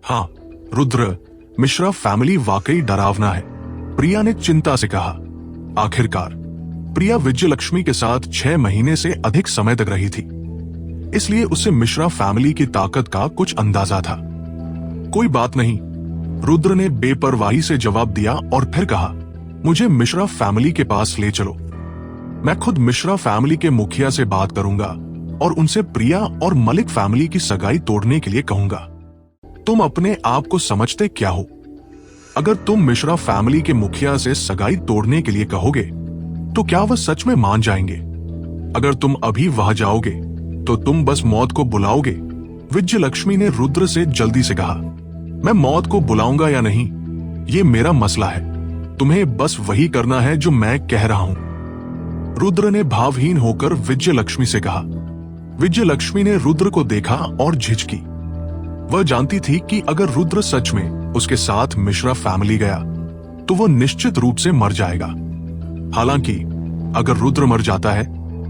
हाँ रुद्र, मिश्रा फैमिली वाकई डरावना है, प्रिया ने चिंता से कहा। आखिरकार प्रिया विजयलक्ष्मी के साथ 6 महीने से अधिक समय तक रही थी, इसलिए उसे मिश्रा फैमिली की ताकत का कुछ अंदाजा था। कोई बात नहीं, रुद्र ने बेपरवाही से जवाब दिया और फिर कहा, मुझे मिश्रा फैमिली के पास ले चलो। मैं खुद मिश्रा फैमिली के मुखिया से बात करूंगा और उनसे प्रिया और मलिक फैमिली की सगाई तोड़ने के लिए कहूंगा। तुम अपने आप को समझते क्या हो? अगर तुम मिश्रा फैमिली के मुखिया से सगाई तोड़ने के लिए कहोगे तो क्या वह सच में मान जाएंगे? अगर तुम अभी वहां जाओगे तो तुम बस मौत को बुलाओगे। विजयलक्ष्मी ने रुद्र से जल्दी से कहा। मैं मौत को बुलाऊंगा या नहीं, ये मेरा मसला है, तुम्हें बस वही करना है जो मैं कह रहा हूं। रुद्र ने भावहीन होकर विजयलक्ष्मी से कहा। विजयलक्ष्मी ने रुद्र को देखा और झिझकी। वह जानती थी कि अगर रुद्र सच में उसके साथ मिश्रा फैमिली गया तो वह निश्चित रूप से मर जाएगा। हालांकि अगर रुद्र मर जाता है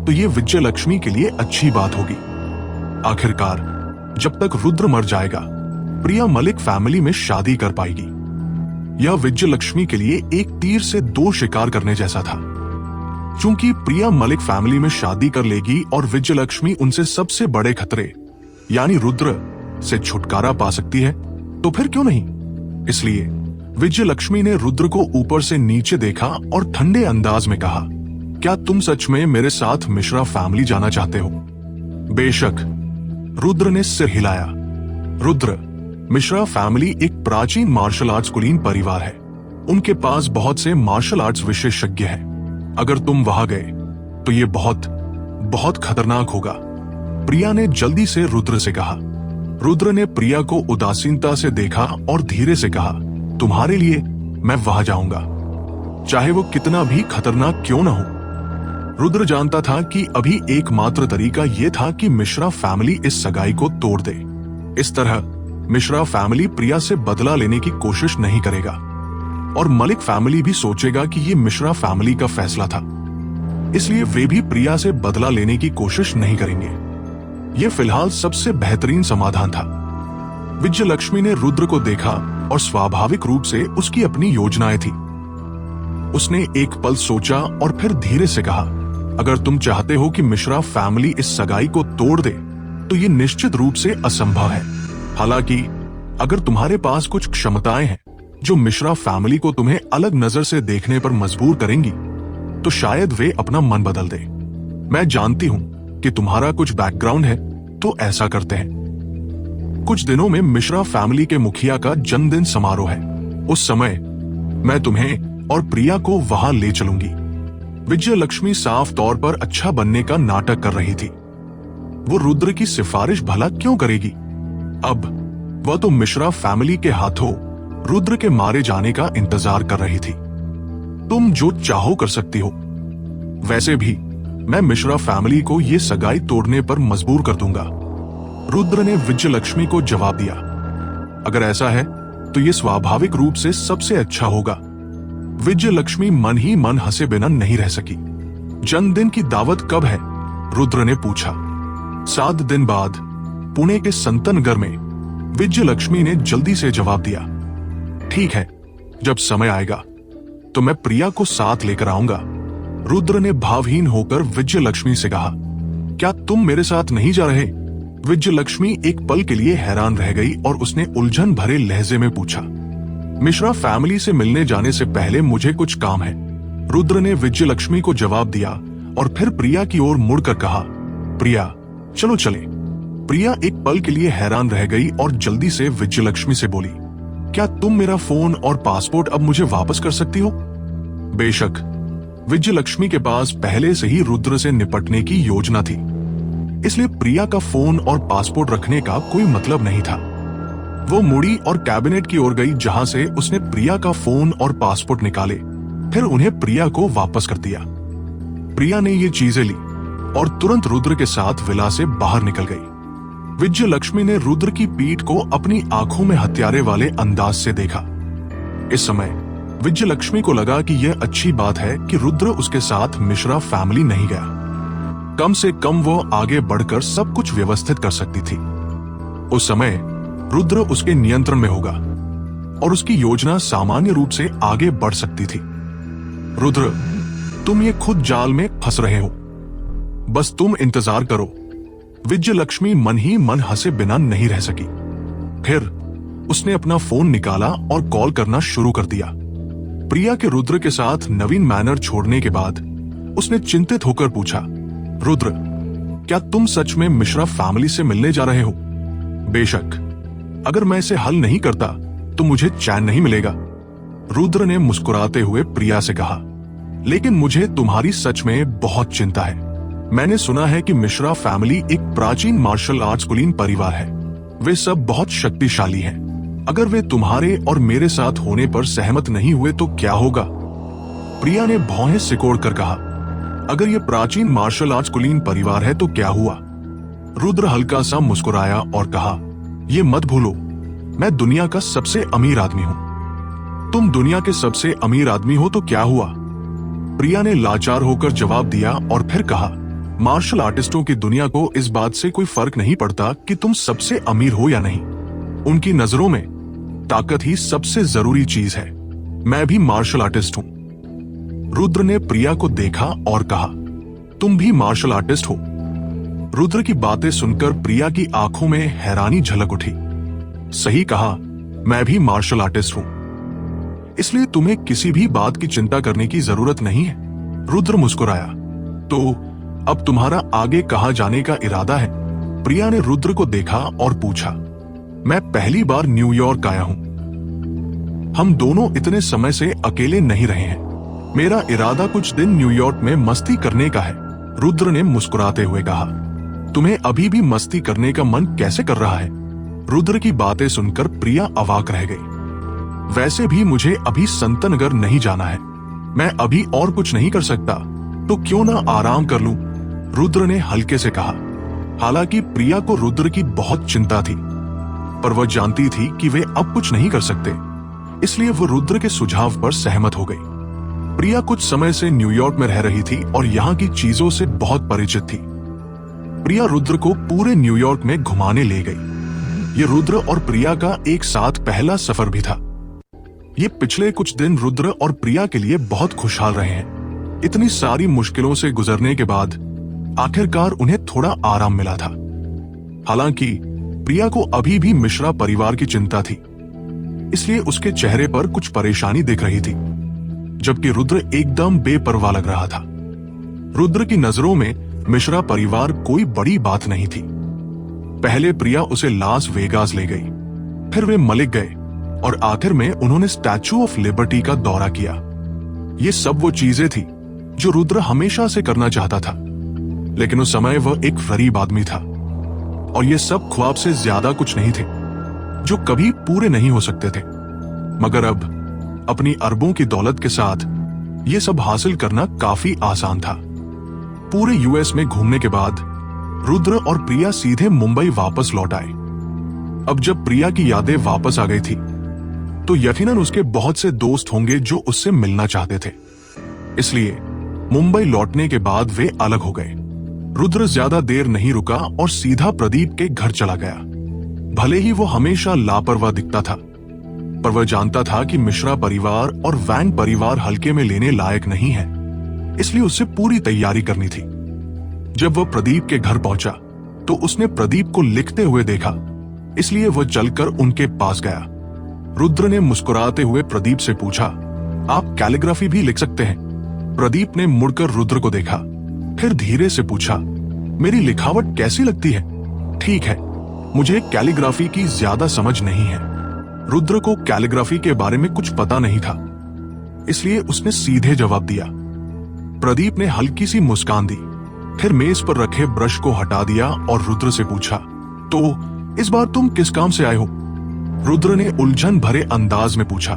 तो यह विजयलक्ष्मी के लिए अच्छी बात होगी। आखिरकार जब तक रुद्र मर जाएगा, प्रिया मलिक फैमिली में शादी कर पाएगी। यह विजयलक्ष्मी के लिए एक तीर से 2 शिकार करने जैसा था। चूंकि प्रिया मलिक फैमिली में शादी कर लेगी और विजयलक्ष्मी उनसे सबसे बड़े खतरे यानी रुद्र से छुटकारा पा सकती है, तो फिर क्यों नहीं? इसलिए विजयलक्ष्मी ने रुद्र को ऊपर से नीचे देखा और ठंडे अंदाज में कहा, क्या तुम सच में मेरे साथ मिश्रा फैमिली जाना चाहते हो? बेशक, रुद्र ने सिर हिलाया। रुद्र, मिश्रा फैमिली एक प्राचीन मार्शल आर्ट्स कुलीन परिवार है। उनके पास बहुत से मार्शल आर्ट्स विशेषज्ञ हैं। अगर तुम वहां गए तो ये बहुत बहुत खतरनाक होगा, प्रिया ने जल्दी से रुद्र से कहा। रुद्र ने प्रिया को उदासीनता से देखा और धीरे से कहा, तुम्हारे लिए मैं वहां जाऊंगा, चाहे वो कितना भी खतरनाक क्यों ना हो। रुद्र जानता था कि अभी एकमात्र तरीका यह था कि मिश्रा फैमिली इस सगाई को तोड़ दे। इस तरह मिश्रा फैमिली प्रिया से बदला लेने की कोशिश नहीं करेगा और मलिक फैमिली भी सोचेगा कि ये मिश्रा फैमिली का फैसला था, इसलिए वे भी प्रिया से बदला लेने की कोशिश नहीं करेंगे। यह फिलहाल सबसे बेहतरीन समाधान था। विजयलक्ष्मी ने रुद्र को देखा और स्वाभाविक रूप से उसकी अपनी योजनाएं थी। उसने एक पल सोचा और फिर धीरे से कहा, अगर तुम चाहते हो कि मिश्रा फैमिली इस सगाई को तोड़ दे तो ये निश्चित रूप से असंभव है। हालांकि अगर तुम्हारे पास कुछ क्षमताएं हैं जो मिश्रा फैमिली को तुम्हें अलग नजर से देखने पर मजबूर करेंगी, तो शायद वे अपना मन बदल दे। मैं जानती हूं कि तुम्हारा कुछ बैकग्राउंड है, तो ऐसा करते हैं। कुछ दिनों में मिश्रा फैमिली के मुखिया का जन्मदिन समारोह है। उस समय मैं तुम्हें और प्रिया को वहां ले चलूंगी। विजयलक्ष्मी साफ तौर पर अच्छा बनने का नाटक कर रही थी। वो रुद्र की सिफारिश भला क्यों करेगी? अब वह तो मिश्रा फैमिली के हाथों रुद्र के मारे जाने का इंतजार कर रही थी। तुम जो चाहो कर सकती हो। वैसे भी मैं मिश्रा फैमिली को ये सगाई तोड़ने पर मजबूर कर दूंगा, रुद्र ने विजयलक्ष्मी को जवाब दिया। अगर ऐसा है तो ये स्वाभाविक रूप से सबसे अच्छा होगा। विजयलक्ष्मी मन ही मन हंसे बिना नहीं रह सकी। जन्मदिन की दावत कब है? रुद्र ने पूछा। 7 दिन बाद पुणे के संतनगर में, विजयलक्ष्मी ने जल्दी से जवाब दिया। ठीक है, जब समय आएगा तो मैं प्रिया को साथ लेकर आऊंगा, रुद्र ने भावहीन होकर विजयलक्ष्मी से कहा। क्या तुम मेरे साथ नहीं जा रहे? विजयलक्ष्मी एक पल के लिए हैरान रह गई और उसने उलझन भरे लहजे में पूछा। मिश्रा फैमिली से मिलने जाने से पहले मुझे कुछ काम है, रुद्र ने विजयलक्ष्मी को जवाब दिया और फिर प्रिया की ओर मुड़कर कहा, प्रिया चलो चले। प्रिया एक पल के लिए हैरान रह गई और जल्दी से विजयलक्ष्मी से बोली, क्या तुम मेरा फोन और पासपोर्ट अब मुझे वापस कर सकती हो? बेशक, विजयलक्ष्मी के पास पहले से ही रुद्र से निपटने की योजना थी, इसलिए प्रिया का फोन और पासपोर्ट रखने का कोई मतलब नहीं था। वो मुड़ी और कैबिनेट की ओर गई, जहां से उसने प्रिया का फोन और पासपोर्ट निकाले, फिर उन्हें प्रिया को वापस कर दिया। प्रिया ने ये चीजें ली और तुरंत रुद्र के साथ विला से बाहर निकल गई। विजयलक्ष्मी ने रुद्र की पीठ को अपनी आंखों में हत्यारे वाले अंदाज से देखा। इस समय विजयलक्ष्मी को लगा कि यह अच्छी बात है कि रुद्र उसके साथ मिश्रा फैमिली नहीं गया। कम से कम वो आगे बढ़कर सब कुछ व्यवस्थित कर सकती थी। उस समय रुद्र उसके नियंत्रण में होगा और उसकी योजना सामान्य रूप से आगे बढ़ सकती थी। रुद्र, तुम ये खुद जाल में फंस रहे हो, बस तुम इंतजार करो। विजयलक्ष्मी मन ही मन हंसे बिना नहीं रह सकी। फिर उसने अपना फोन निकाला और कॉल करना शुरू कर दिया। प्रिया के रुद्र के साथ नवीन मैनर छोड़ने के बाद उसने चिंतित होकर पूछा, रुद्र, क्या तुम सच में मिश्रा फैमिली से मिलने जा रहे हो? बेशक, अगर मैं इसे हल नहीं करता तो मुझे चैन नहीं मिलेगा, रुद्र ने मुस्कुराते हुए प्रिया से कहा। लेकिन मुझे तुम्हारी सच में बहुत चिंता है। मैंने सुना है कि मिश्रा फैमिली एक प्राचीन मार्शल आर्ट्स कुलीन परिवार है। वे सब बहुत शक्तिशाली हैं। अगर वे तुम्हारे और मेरे साथ होने पर सहमत नहीं हुए तो क्या होगा? प्रिया ने भौहें सिकोड़कर कहा, अगर ये प्राचीन मार्शल आर्ट्स कुलीन परिवार है तो क्या हुआ? रुद्र हल्का सा मुस्कुराया और कहा, ये मत भूलो, मैं दुनिया का सबसे अमीर आदमी हूं। तुम दुनिया के सबसे अमीर आदमी हो तो क्या हुआ? प्रिया ने लाचार होकर जवाब दिया और फिर कहा, मार्शल आर्टिस्टों की दुनिया को इस बात से कोई फर्क नहीं पड़ता कि तुम सबसे अमीर हो या नहीं। उनकी नजरों में ताकत ही सबसे जरूरी चीज है। मैं भी मार्शल आर्टिस्ट हूं। रुद्र ने प्रिया को देखा और कहा, तुम भी मार्शल आर्टिस्ट हो? रुद्र की बातें सुनकर प्रिया की आंखों में हैरानी झलक उठी। सही कहा, मैं भी मार्शल आर्टिस्ट हूं, इसलिए तुम्हें किसी भी बात की चिंता करने की जरूरत नहीं है। रुद्र मुस्कुराया। तो अब तुम्हारा आगे कहां जाने का इरादा है? प्रिया ने रुद्र को देखा और पूछा। मैं पहली बार न्यूयॉर्क आया हूं। हम दोनों इतने समय से अकेले नहीं रहे हैं। मेरा इरादा कुछ दिन न्यूयॉर्क में मस्ती करने का है, रुद्र ने मुस्कुराते हुए कहा। तुम्हें अभी भी मस्ती करने का मन कैसे कर रहा है? रुद्र की बातें सुनकर प्रिया अवाक रह गई। वैसे भी मुझे अभी संतनगर नहीं जाना है। मैं अभी और कुछ नहीं कर सकता, तो क्यों ना आराम कर लूं? रुद्र ने हल्के से कहा। हालांकि प्रिया को रुद्र की बहुत चिंता थी, पर वह जानती थी कि वे अब कुछ नहीं कर सकते, इसलिए वो रुद्र के सुझाव पर सहमत हो गई। प्रिया कुछ समय से न्यूयॉर्क में रह रही थी और यहाँ की चीजों से बहुत परिचित थी। प्रिया रुद्र को पूरे न्यूयॉर्क में घुमाने ले गई। ये रुद्र और प्रिया का एक साथ पहला सफर भी था। ये पिछले कुछ दिन रुद्र और प्रिया के लिए बहुत खुशहाल रहे हैं। इतनी सारी मुश्किलों से गुजरने के बाद आखिरकार उन्हें थोड़ा आराम मिला था। हालांकि प्रिया को अभी भी मिश्रा परिवार की चिंता थी, इसलिए उसके चेहरे पर कुछ परेशानी दिख रही थी, जबकि रुद्र एकदम बेपरवाह लग रहा था। रुद्र की नजरों में मिश्रा परिवार कोई बड़ी बात नहीं थी। पहले प्रिया उसे लास वेगास ले गई, फिर वे मलिक गए और आखिर में उन्होंने स्टैच्यू ऑफ लिबर्टी का दौरा किया। ये सब वो चीजें थी जो रुद्र हमेशा से करना चाहता था, लेकिन उस समय वह एक गरीब आदमी था और ये सब ख्वाब से ज्यादा कुछ नहीं थे जो कभी पूरे नहीं हो सकते थे। मगर अब अपनी अरबों की दौलत के साथ ये सब हासिल करना काफी आसान था। पूरे यूएस में घूमने के बाद रुद्र और प्रिया सीधे मुंबई वापस लौट आए। अब जब प्रिया की यादें वापस आ गई थी तो यकीनन उसके बहुत से दोस्त होंगे जो उससे मिलना चाहते थे, इसलिए मुंबई लौटने के बाद वे अलग हो गए। रुद्र ज्यादा देर नहीं रुका और सीधा प्रदीप के घर चला गया। भले ही वो हमेशा लापरवाह दिखता था, पर वह जानता था कि मिश्रा परिवार और वैंग परिवार हल्के में लेने लायक नहीं है, इसलिए उसे पूरी तैयारी करनी थी। जब वह प्रदीप के घर पहुंचा तो उसने प्रदीप को लिखते हुए देखा, इसलिए वह चलकर उनके पास गया। रुद्र ने मुस्कुराते हुए प्रदीप से पूछा, आप कैलीग्राफी भी लिख सकते हैं? प्रदीप ने मुड़कर रुद्र को देखा, फिर धीरे से पूछा, मेरी लिखावट कैसी लगती है? ठीक है, मुझे कैलीग्राफी की ज्यादा समझ नहीं है। रुद्र को कैलीग्राफी के बारे में कुछ पता नहीं था, इसलिए उसने सीधे जवाब दिया। प्रदीप ने हल्की सी मुस्कान दी, फिर मेज पर रखे ब्रश को हटा दिया और रुद्र से पूछा, तो इस बार तुम किस काम से आए हो? रुद्र ने उलझन भरे अंदाज में पूछा,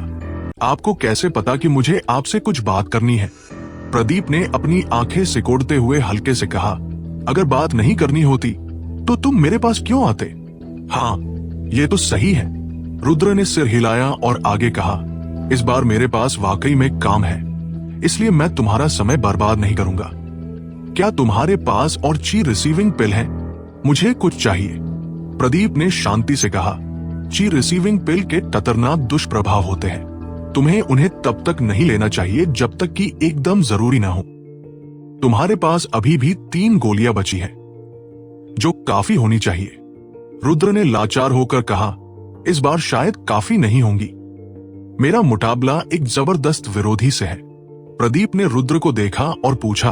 आपको कैसे पता कि मुझे आपसे कुछ बात करनी है? प्रदीप ने अपनी आंखें सिकोड़ते हुए हल्के से कहा, अगर बात नहीं करनी होती तो तुम मेरे पास क्यों आते? हाँ, ये तो सही है। रुद्र ने सिर हिलाया और आगे कहा, इस बार मेरे पास वाकई में काम है, इसलिए मैं तुम्हारा समय बर्बाद नहीं करूंगा। क्या तुम्हारे पास और ची रिसीविंग पिल है? मुझे कुछ चाहिए। प्रदीप ने शांति से कहा, ची रिसीविंग पिल के खतरनाक दुष्प्रभाव होते हैं। तुम्हें उन्हें तब तक नहीं लेना चाहिए जब तक कि एकदम जरूरी ना हो। तुम्हारे पास अभी भी 3 गोलियां बची हैं, जो काफी होनी चाहिए। रुद्र ने लाचार होकर कहा, इस बार शायद काफी नहीं होंगी। मेरा मुकाबला एक जबरदस्त विरोधी से है। प्रदीप ने रुद्र को देखा और पूछा,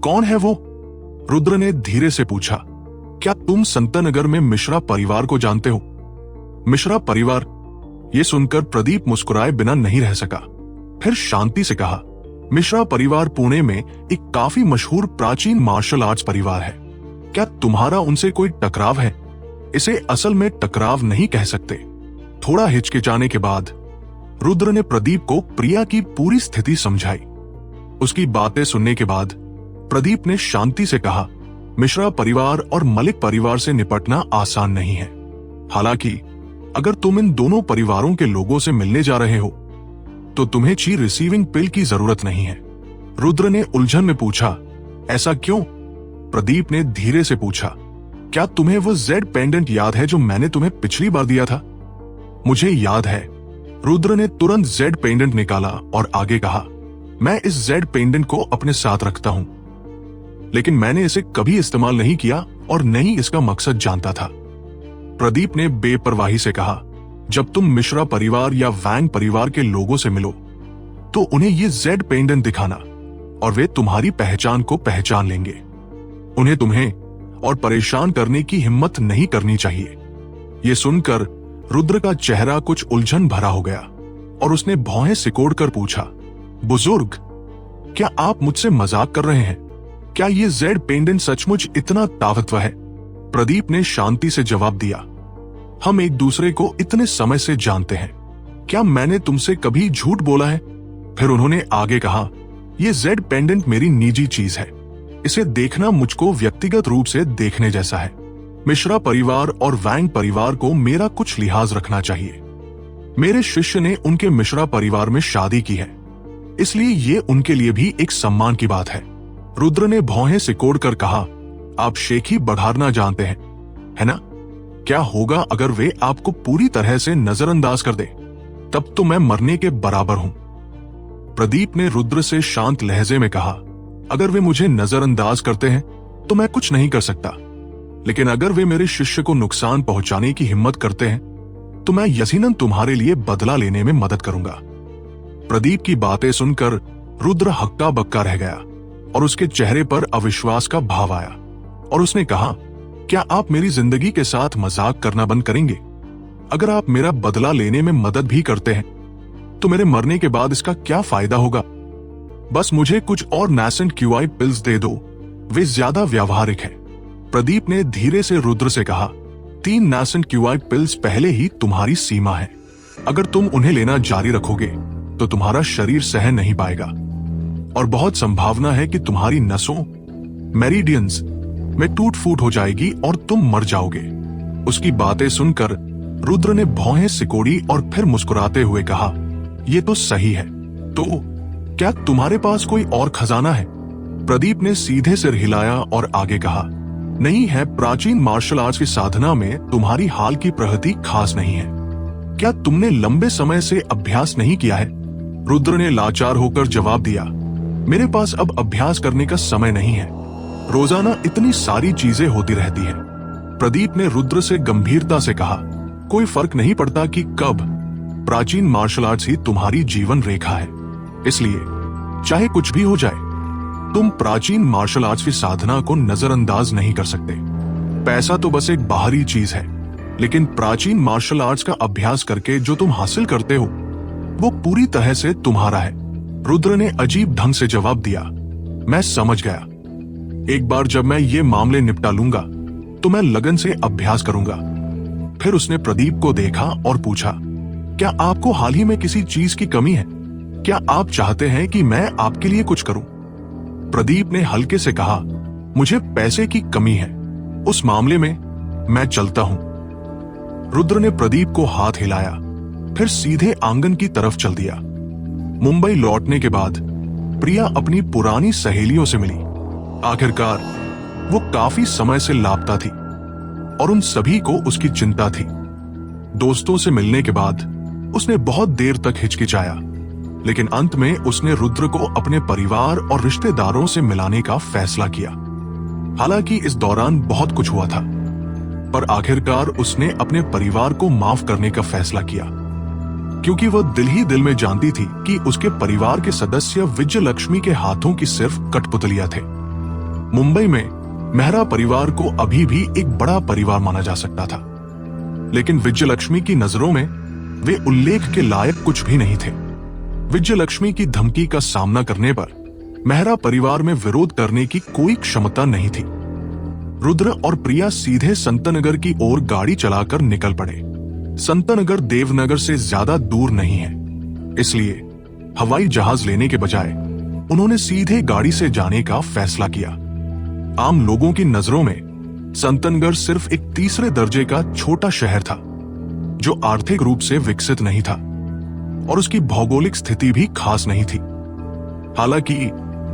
कौन है वो? रुद्र ने धीरे से पूछा, क्या तुम संतनगर में मिश्रा परिवार को जानते हो? मिश्रा परिवार? यह सुनकर प्रदीप मुस्कुराए बिना नहीं रह सका। फिर शांति से कहा, मिश्रा परिवार पुणे में एक काफी मशहूर प्राचीन मार्शल आर्ट्स परिवार है। क्या तुम्हारा उनसे कोई टकराव है? इसे असल में टकराव नहीं कह सकते। थोड़ा हिचकिचाने के बाद रुद्र ने प्रदीप को प्रिया की पूरी स्थिति समझाई। उसकी बातें सुनने के बाद प्रदीप ने शांति से कहा, मिश्रा परिवार और मलिक परिवार से निपटना आसान नहीं है। हालांकि अगर तुम इन दोनों परिवारों के लोगों से मिलने जा रहे हो तो तुम्हें ची रिसीविंग पिल की जरूरत नहीं है। रुद्र ने उलझन में पूछा, ऐसा क्यों? प्रदीप ने धीरे से पूछा, क्या तुम्हें वो जेड पेंडेंट याद है जो मैंने तुम्हें पिछली बार दिया था? मुझे याद है। रुद्र ने तुरंत जेड पेंडेंट निकाला और आगे कहा, मैं इस जेड पेंडेंट को अपने साथ रखता हूं, लेकिन मैंने इसे कभी इस्तेमाल नहीं किया और न ही इसका मकसद जानता था। प्रदीप ने बेपरवाही से कहा, जब तुम मिश्रा परिवार या वैंग परिवार के लोगों से मिलो तो उन्हें ये जेड पेंडेंट दिखाना और वे तुम्हारी पहचान को पहचान लेंगे। उन्हें तुम्हें और परेशान करने की हिम्मत नहीं करनी चाहिए। ये सुनकर रुद्र का चेहरा कुछ उलझन भरा हो गया और उसने भौहें सिकोड़कर पूछा, बुजुर्ग, क्या आप मुझसे मजाक कर रहे हैं? क्या ये जेड पेंडेंट सचमुच इतना ताकतवर है? प्रदीप ने शांति से जवाब दिया, हम एक दूसरे को इतने समय से जानते हैं, क्या मैंने तुमसे कभी झूठ बोला है? फिर उन्होंने आगे कहा, ये जेड पेंडेंट मेरी निजी चीज है, इसे देखना मुझको व्यक्तिगत रूप से देखने जैसा है। मिश्रा परिवार और वैंग परिवार को मेरा कुछ लिहाज रखना चाहिए। मेरे शिष्य ने उनके मिश्रा परिवार में शादी की है, इसलिए ये उनके लिए भी एक सम्मान की बात है। रुद्र ने भौहें सिकोड़कर कहा, आप शेखी बढ़ाना जानते हैं, है ना? क्या होगा अगर वे आपको पूरी तरह से नजरअंदाज कर दे? तब तो मैं मरने के बराबर हूं। प्रदीप ने रुद्र से शांत लहजे में कहा, अगर वे मुझे नजरअंदाज करते हैं तो मैं कुछ नहीं कर सकता, लेकिन अगर वे मेरे शिष्य को नुकसान पहुंचाने की हिम्मत करते हैं तो मैं यकीनन तुम्हारे लिए बदला लेने में मदद करूंगा। प्रदीप की बातें सुनकर रुद्र हक्का बक्का रह गया और उसके चेहरे पर अविश्वास का भाव आया और उसने कहा, क्या आप मेरी जिंदगी के साथ मजाक करना बंद करेंगे? अगर आप मेरा बदला लेने में मदद भी करते हैं तो मेरे मरने के बाद इसका क्या फायदा होगा? बस मुझे कुछ और नैसेंट क्यूआई पिल्स दे दो, वे ज्यादा व्यावहारिक हैं। प्रदीप ने धीरे से रुद्र से कहा, 3 नैसेंट क्यूआई पिल्स पहले ही तुम्हारी सीमा है। अगर तुम उन्हें लेना जारी रखोगे तो तुम्हारा शरीर सह नहीं पाएगा और बहुत संभावना है कि तुम्हारी नसों, मेरिडियंस में टूट फूट हो जाएगी और तुम मर जाओगे। उसकी बातें सुनकर रुद्र ने भौहें सिकोड़ी और फिर मुस्कुराते हुए कहा, ये तो सही है। तो क्या तुम्हारे पास कोई और खजाना है? प्रदीप ने सीधे सिर हिलाया और आगे कहा, नहीं है। प्राचीन मार्शल आर्ट्स की साधना में तुम्हारी हाल की प्रगति खास नहीं है। क्या तुमने लंबे समय से अभ्यास नहीं किया है? रुद्र ने लाचार होकर जवाब दिया, मेरे पास अब अभ्यास करने का समय नहीं है, रोजाना इतनी सारी चीजें होती रहती है। प्रदीप ने रुद्र से गंभीरता से कहा, कोई फर्क नहीं पड़ता कि कब, प्राचीन मार्शल आर्ट्स ही तुम्हारी जीवन रेखा है, इसलिए चाहे कुछ भी हो जाए तुम प्राचीन मार्शल आर्ट्स की साधना को नजरअंदाज नहीं कर सकते। पैसा तो बस एक बाहरी चीज है, लेकिन प्राचीन मार्शल आर्ट्स का अभ्यास करके जो तुम हासिल करते हो वो पूरी तरह से तुम्हारा है। रुद्र ने अजीब ढंग से जवाब दिया, मैं समझ गया। एक बार जब मैं ये मामले निपटा लूंगा तो मैं लगन से अभ्यास करूंगा। फिर उसने प्रदीप को देखा और पूछा, क्या आपको हाल ही में किसी चीज की कमी है? क्या आप चाहते हैं कि मैं आपके लिए कुछ करूं? प्रदीप ने हल्के से कहा, मुझे पैसे की कमी है, उस मामले में मैं चलता हूं। रुद्र ने प्रदीप को हाथ हिलाया, फिर सीधे आंगन की तरफ चल दिया। मुंबई लौटने के बाद प्रिया अपनी पुरानी सहेलियों से मिली। आखिरकार वो काफी समय से लापता थी और उन सभी को उसकी चिंता थी। दोस्तों से मिलने के बाद उसने बहुत देर तक हिचकिचाया, लेकिन अंत में उसने रुद्र को अपने परिवार और रिश्तेदारों से मिलाने का फैसला किया। हालांकि इस दौरान बहुत कुछ हुआ था, पर आखिरकार उसने अपने परिवार को माफ करने का फैसला किया, क्योंकि वह दिल ही दिल में जानती थी कि उसके परिवार के सदस्य विजयलक्ष्मी के हाथों की सिर्फ कठपुतलियां थे। मुंबई में मेहरा परिवार को अभी भी एक बड़ा परिवार माना जा सकता था, लेकिन विजयलक्ष्मी की नजरों में वे उल्लेख के लायक कुछ भी नहीं थे। विजयलक्ष्मी की धमकी का सामना करने पर मेहरा परिवार में विरोध करने की कोई क्षमता नहीं थी। रुद्र और प्रिया सीधे संतनगर की ओर गाड़ी चलाकर निकल पड़े। संतनगर देवनगर से ज्यादा दूर नहीं है, इसलिए हवाई जहाज लेने के बजाय उन्होंने सीधे गाड़ी से जाने का फैसला किया। आम लोगों की नजरों में संतनगर सिर्फ एक तीसरे दर्जे का छोटा शहर था, जो आर्थिक रूप से विकसित नहीं था और उसकी भौगोलिक स्थिति भी खास नहीं थी। हालांकि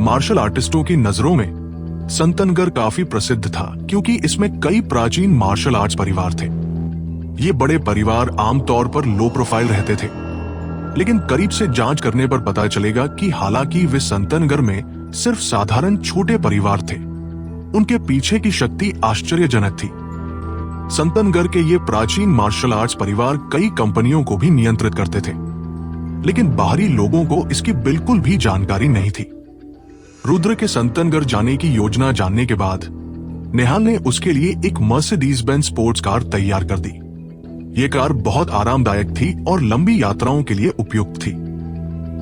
मार्शल आर्टिस्टों की नजरों में संतनगर काफी प्रसिद्ध था, क्योंकि इसमें कई प्राचीन मार्शल आर्ट्स परिवार थे। ये बड़े परिवार आमतौर पर लो प्रोफाइल रहते थे, लेकिन करीब से जांच करने पर पता चलेगा कि हालांकि वे संतनगर में सिर्फ साधारण छोटे परिवार थे, उनके पीछे की शक्ति आश्चर्यजनक थी। संतनगर के ये प्राचीन मार्शल आर्ट्स परिवार कई कंपनियों को भी नियंत्रित करते थे, लेकिन बाहरी लोगों को इसकी बिल्कुल भी जानकारी नहीं थी। रुद्र के संतनगर जाने की योजना जानने के बाद नेहाल ने उसके लिए एक मर्सिडीज बेंज स्पोर्ट्स कार तैयार कर दी। ये कार बहुत आरामदायक थी और लंबी यात्राओं के लिए उपयुक्त थी।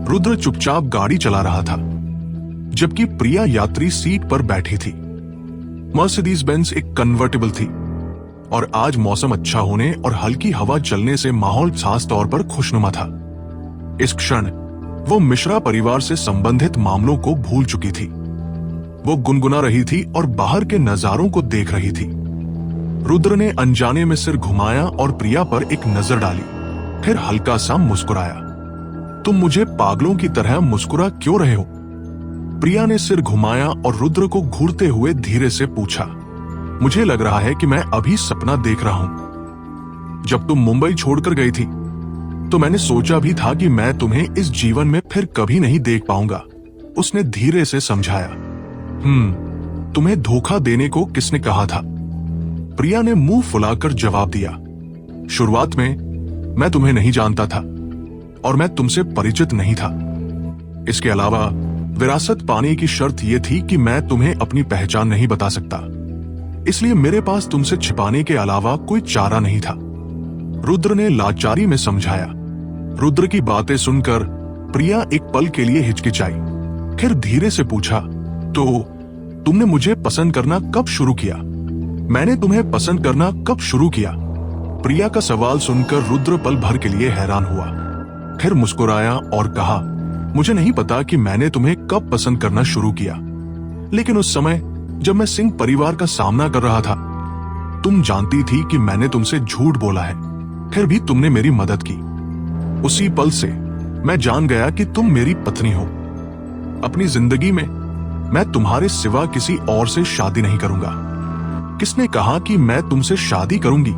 रुद्र चुपचाप गाड़ी चला रहा था, जबकि प्रिया यात्री सीट पर बैठी थी। मर्सिडीज बेंज एक कन्वर्टेबल थी और आज मौसम अच्छा होने और हल्की हवा चलने से माहौल खास तौर पर खुशनुमा था। इस क्षण वो मिश्रा परिवार से संबंधित मामलों को भूल चुकी थी। वो गुनगुना रही थी और बाहर के नजारों को देख रही थी। रुद्र ने अनजाने में सिर घुमाया और प्रिया पर एक नजर डाली, फिर हल्का सा मुस्कुराया। तुम मुझे पागलों की तरह मुस्कुरा क्यों रहे हो? प्रिया ने सिर घुमाया और रुद्र को घूरते हुए धीरे से पूछा। मुझे लग रहा है कि मैं अभी सपना देख रहा हूं। जब तुम मुंबई छोड़कर गई थी तो मैंने सोचा भी था कि मैं तुम्हें इस जीवन में फिर कभी नहीं देख पाऊंगा, उसने धीरे से समझाया। तुम्हें धोखा देने को किसने कहा था? प्रिया ने मुंह फुलाकर जवाब दिया। शुरुआत में मैं तुम्हें नहीं जानता था और मैं तुमसे परिचित नहीं था। इसके अलावा विरासत पाने की शर्त यह थी कि मैं तुम्हें अपनी पहचान नहीं बता सकता, इसलिए मेरे पास तुमसे छिपाने के अलावा कोई चारा नहीं था, रुद्र ने लाचारी में समझाया। रुद्र की बातें सुनकर प्रिया एक पल के लिए हिचकिचाई, फिर धीरे से पूछा, तो तुमने मुझे पसंद करना कब शुरू किया? मैंने तुम्हें पसंद करना कब शुरू किया? प्रिया का सवाल सुनकर रुद्र पल भर के लिए हैरान हुआ, फिर मुस्कुराया और कहा, मुझे नहीं पता कि मैंने तुम्हें कब पसंद करना शुरू किया, लेकिन उस समय जब मैं सिंह परिवार का सामना कर रहा था, तुम जानती थी कि मैंने तुमसे झूठ बोला है, फिर भी तुमने मेरी मदद की। उसी पल से मैं जान गया कि तुम मेरी पत्नी हो। अपनी जिंदगी में मैं तुम्हारे सिवा किसी और से शादी नहीं करूंगा। किसने कहा कि मैं तुमसे शादी करूंगी?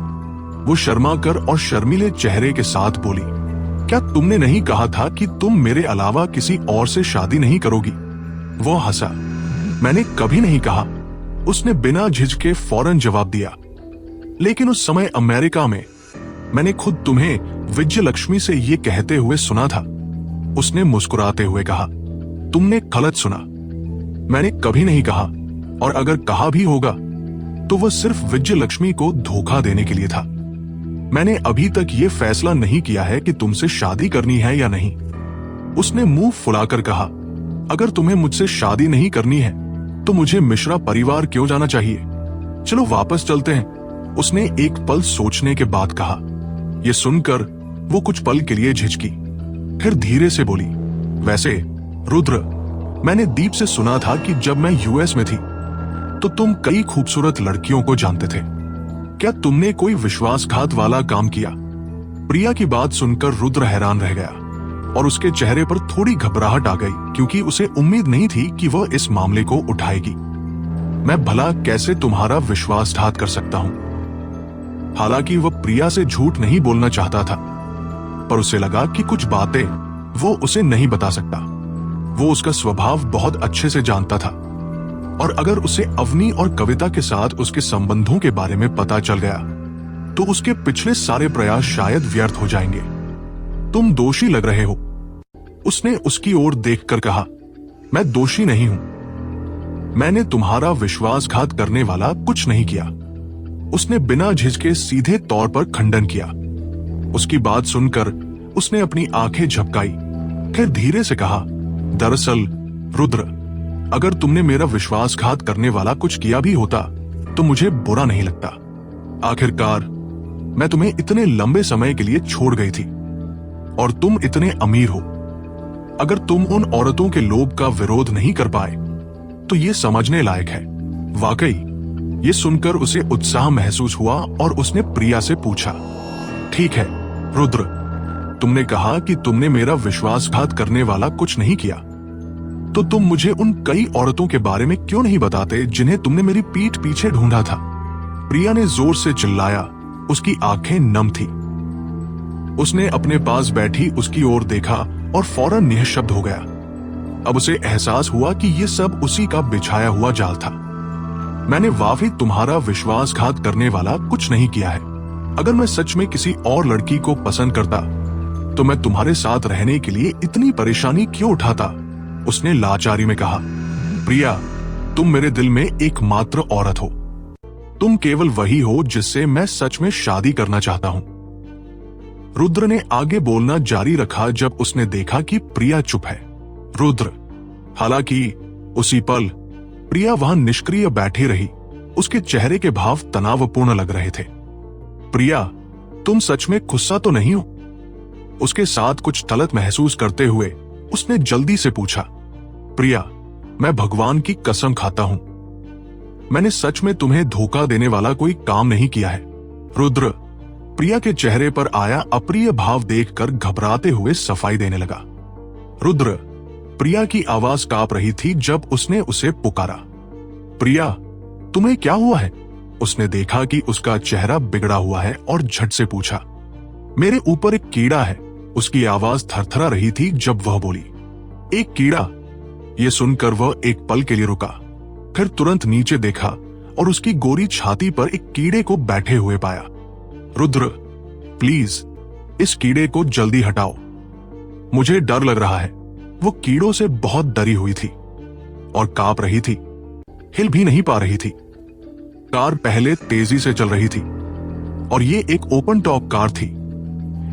वो शर्मा कर और शर्मीले चेहरे के साथ बोली, क्या तुमने नहीं कहा था कि तुम मेरे अलावा किसी और से शादी नहीं करोगी? वो हंसा, मैंने कभी नहीं कहा, उसने बिना झिझके फौरन जवाब दिया। लेकिन उस समय अमेरिका में मैंने खुद तुम्हें विजयलक्ष्मी से ये कहते हुए सुना था, उसने मुस्कुराते हुए कहा। तुमने गलत सुना, मैंने कभी नहीं कहा, और अगर कहा भी होगा तो वह सिर्फ विजयलक्ष्मी को धोखा देने के लिए था। मैंने अभी तक ये फैसला नहीं किया है कि तुमसे शादी करनी है या नहीं, उसने मुंह फुलाकर कहा। अगर तुम्हें मुझसे शादी नहीं करनी है तो मुझे मिश्रा परिवार क्यों जाना चाहिए? चलो वापस चलते हैं, उसने एक पल सोचने के बाद कहा। यह सुनकर वो कुछ पल के लिए झिझकी, फिर धीरे से बोली, वैसे रुद्र, मैंने दीप से सुना था कि जब मैं यूएस में थी तो तुम कई खूबसूरत लड़कियों को जानते थे। क्या तुमने कोई विश्वासघात वाला काम किया? प्रिया की बात सुनकर रुद्र हैरान रह गया और उसके चेहरे पर थोड़ी घबराहट आ गई, क्योंकि उसे उम्मीद नहीं थी कि वह इस मामले को उठाएगी। मैं भला कैसे तुम्हारा विश्वासघात कर सकता हूं? हालांकि वह प्रिया से झूठ नहीं बोलना चाहता था, पर उसे लगा कि कुछ बातें वो उसे नहीं बता सकता। वो उसका स्वभाव बहुत अच्छे से जानता था, और अगर उसे अवनी और कविता के साथ उसके संबंधों के बारे में पता चल गया तो उसके पिछले सारे प्रयास शायद व्यर्थ हो जाएंगे। तुम दोषी लग रहे हो, उसने उसकी ओर देखकर कहा। मैं दोषी नहीं हूं, मैंने तुम्हारा विश्वासघात करने वाला कुछ नहीं किया, उसने बिना झिझके सीधे तौर पर खंडन किया। उसकी बात सुनकर उसने अपनी आंखें झपकाई, फिर धीरे से कहा, दरअसल रुद्र, अगर तुमने मेरा विश्वासघात करने वाला कुछ किया भी होता तो मुझे बुरा नहीं लगता। आखिरकार मैं तुम्हें इतने लंबे समय के लिए छोड़ गई थी, और तुम इतने अमीर हो। अगर तुम उन औरतों के लोभ का विरोध नहीं कर पाए तो ये समझने लायक है। वाकई ये सुनकर उसे उत्साह महसूस हुआ और उसने प्रिया से पूछा, ठीक है रुद्र, तुमने कहा कि तुमने मेरा विश्वासघात करने वाला कुछ नहीं किया, तो तुम मुझे उन कई औरतों के बारे में क्यों नहीं बताते जिन्हें तुमने मेरी पीठ पीछे ढूंढा था? प्रिया ने जोर से चिल्लाया, उसकी आंखें नम थी। उसने अपने पास बैठी उसकी ओर देखा और फौरन निःशब्द हो गया। अब उसे एहसास हुआ कि ये सब उसी का बिछाया हुआ जाल था। मैंने वाकई तुम्हारा विश्वासघात करने वाला कुछ नहीं किया है। अगर मैं सच में किसी और लड़की को पसंद करता तो मैं तुम्हारे साथ रहने के लिए इतनी परेशानी क्यों उठाता? उसने लाचारी में कहा। प्रिया, तुम मेरे दिल में एकमात्र औरत हो। तुम केवल वही हो जिससे मैं सच में शादी करना चाहता हूं। रुद्र ने आगे बोलना जारी रखा जब उसने देखा कि प्रिया चुप है। रुद्र, हालांकि उसी पल प्रिया वहां निष्क्रिय बैठी रही। उसके चेहरे के भाव तनावपूर्ण लग रहे थे। प्रिया, तुम सच में गुस्सा तो नहीं हो? उसके साथ कुछ तलत महसूस करते हुए उसने जल्दी से पूछा। प्रिया, मैं भगवान की कसम खाता हूं, मैंने सच में तुम्हें धोखा देने वाला कोई काम नहीं किया है। रुद्र प्रिया के चेहरे पर आया अप्रिय भाव देखकर घबराते हुए सफाई देने लगा। रुद्र, प्रिया की आवाज कांप रही थी जब उसने उसे पुकारा। प्रिया, तुम्हें क्या हुआ है? उसने देखा कि उसका चेहरा बिगड़ा हुआ है और झट से पूछा। मेरे ऊपर एक कीड़ा है। उसकी आवाज थरथरा रही थी जब वह बोली। एक कीड़ा? यह सुनकर वह एक पल के लिए रुका, फिर तुरंत नीचे देखा और उसकी गोरी छाती पर एक कीड़े को बैठे हुए पाया। रुद्र, प्लीज इस कीड़े को जल्दी हटाओ, मुझे डर लग रहा है। वो कीड़ों से बहुत डरी हुई थी और कांप रही थी, हिल भी नहीं पा रही थी। कार पहले तेजी से चल रही थी और ये एक ओपन टॉप कार थी,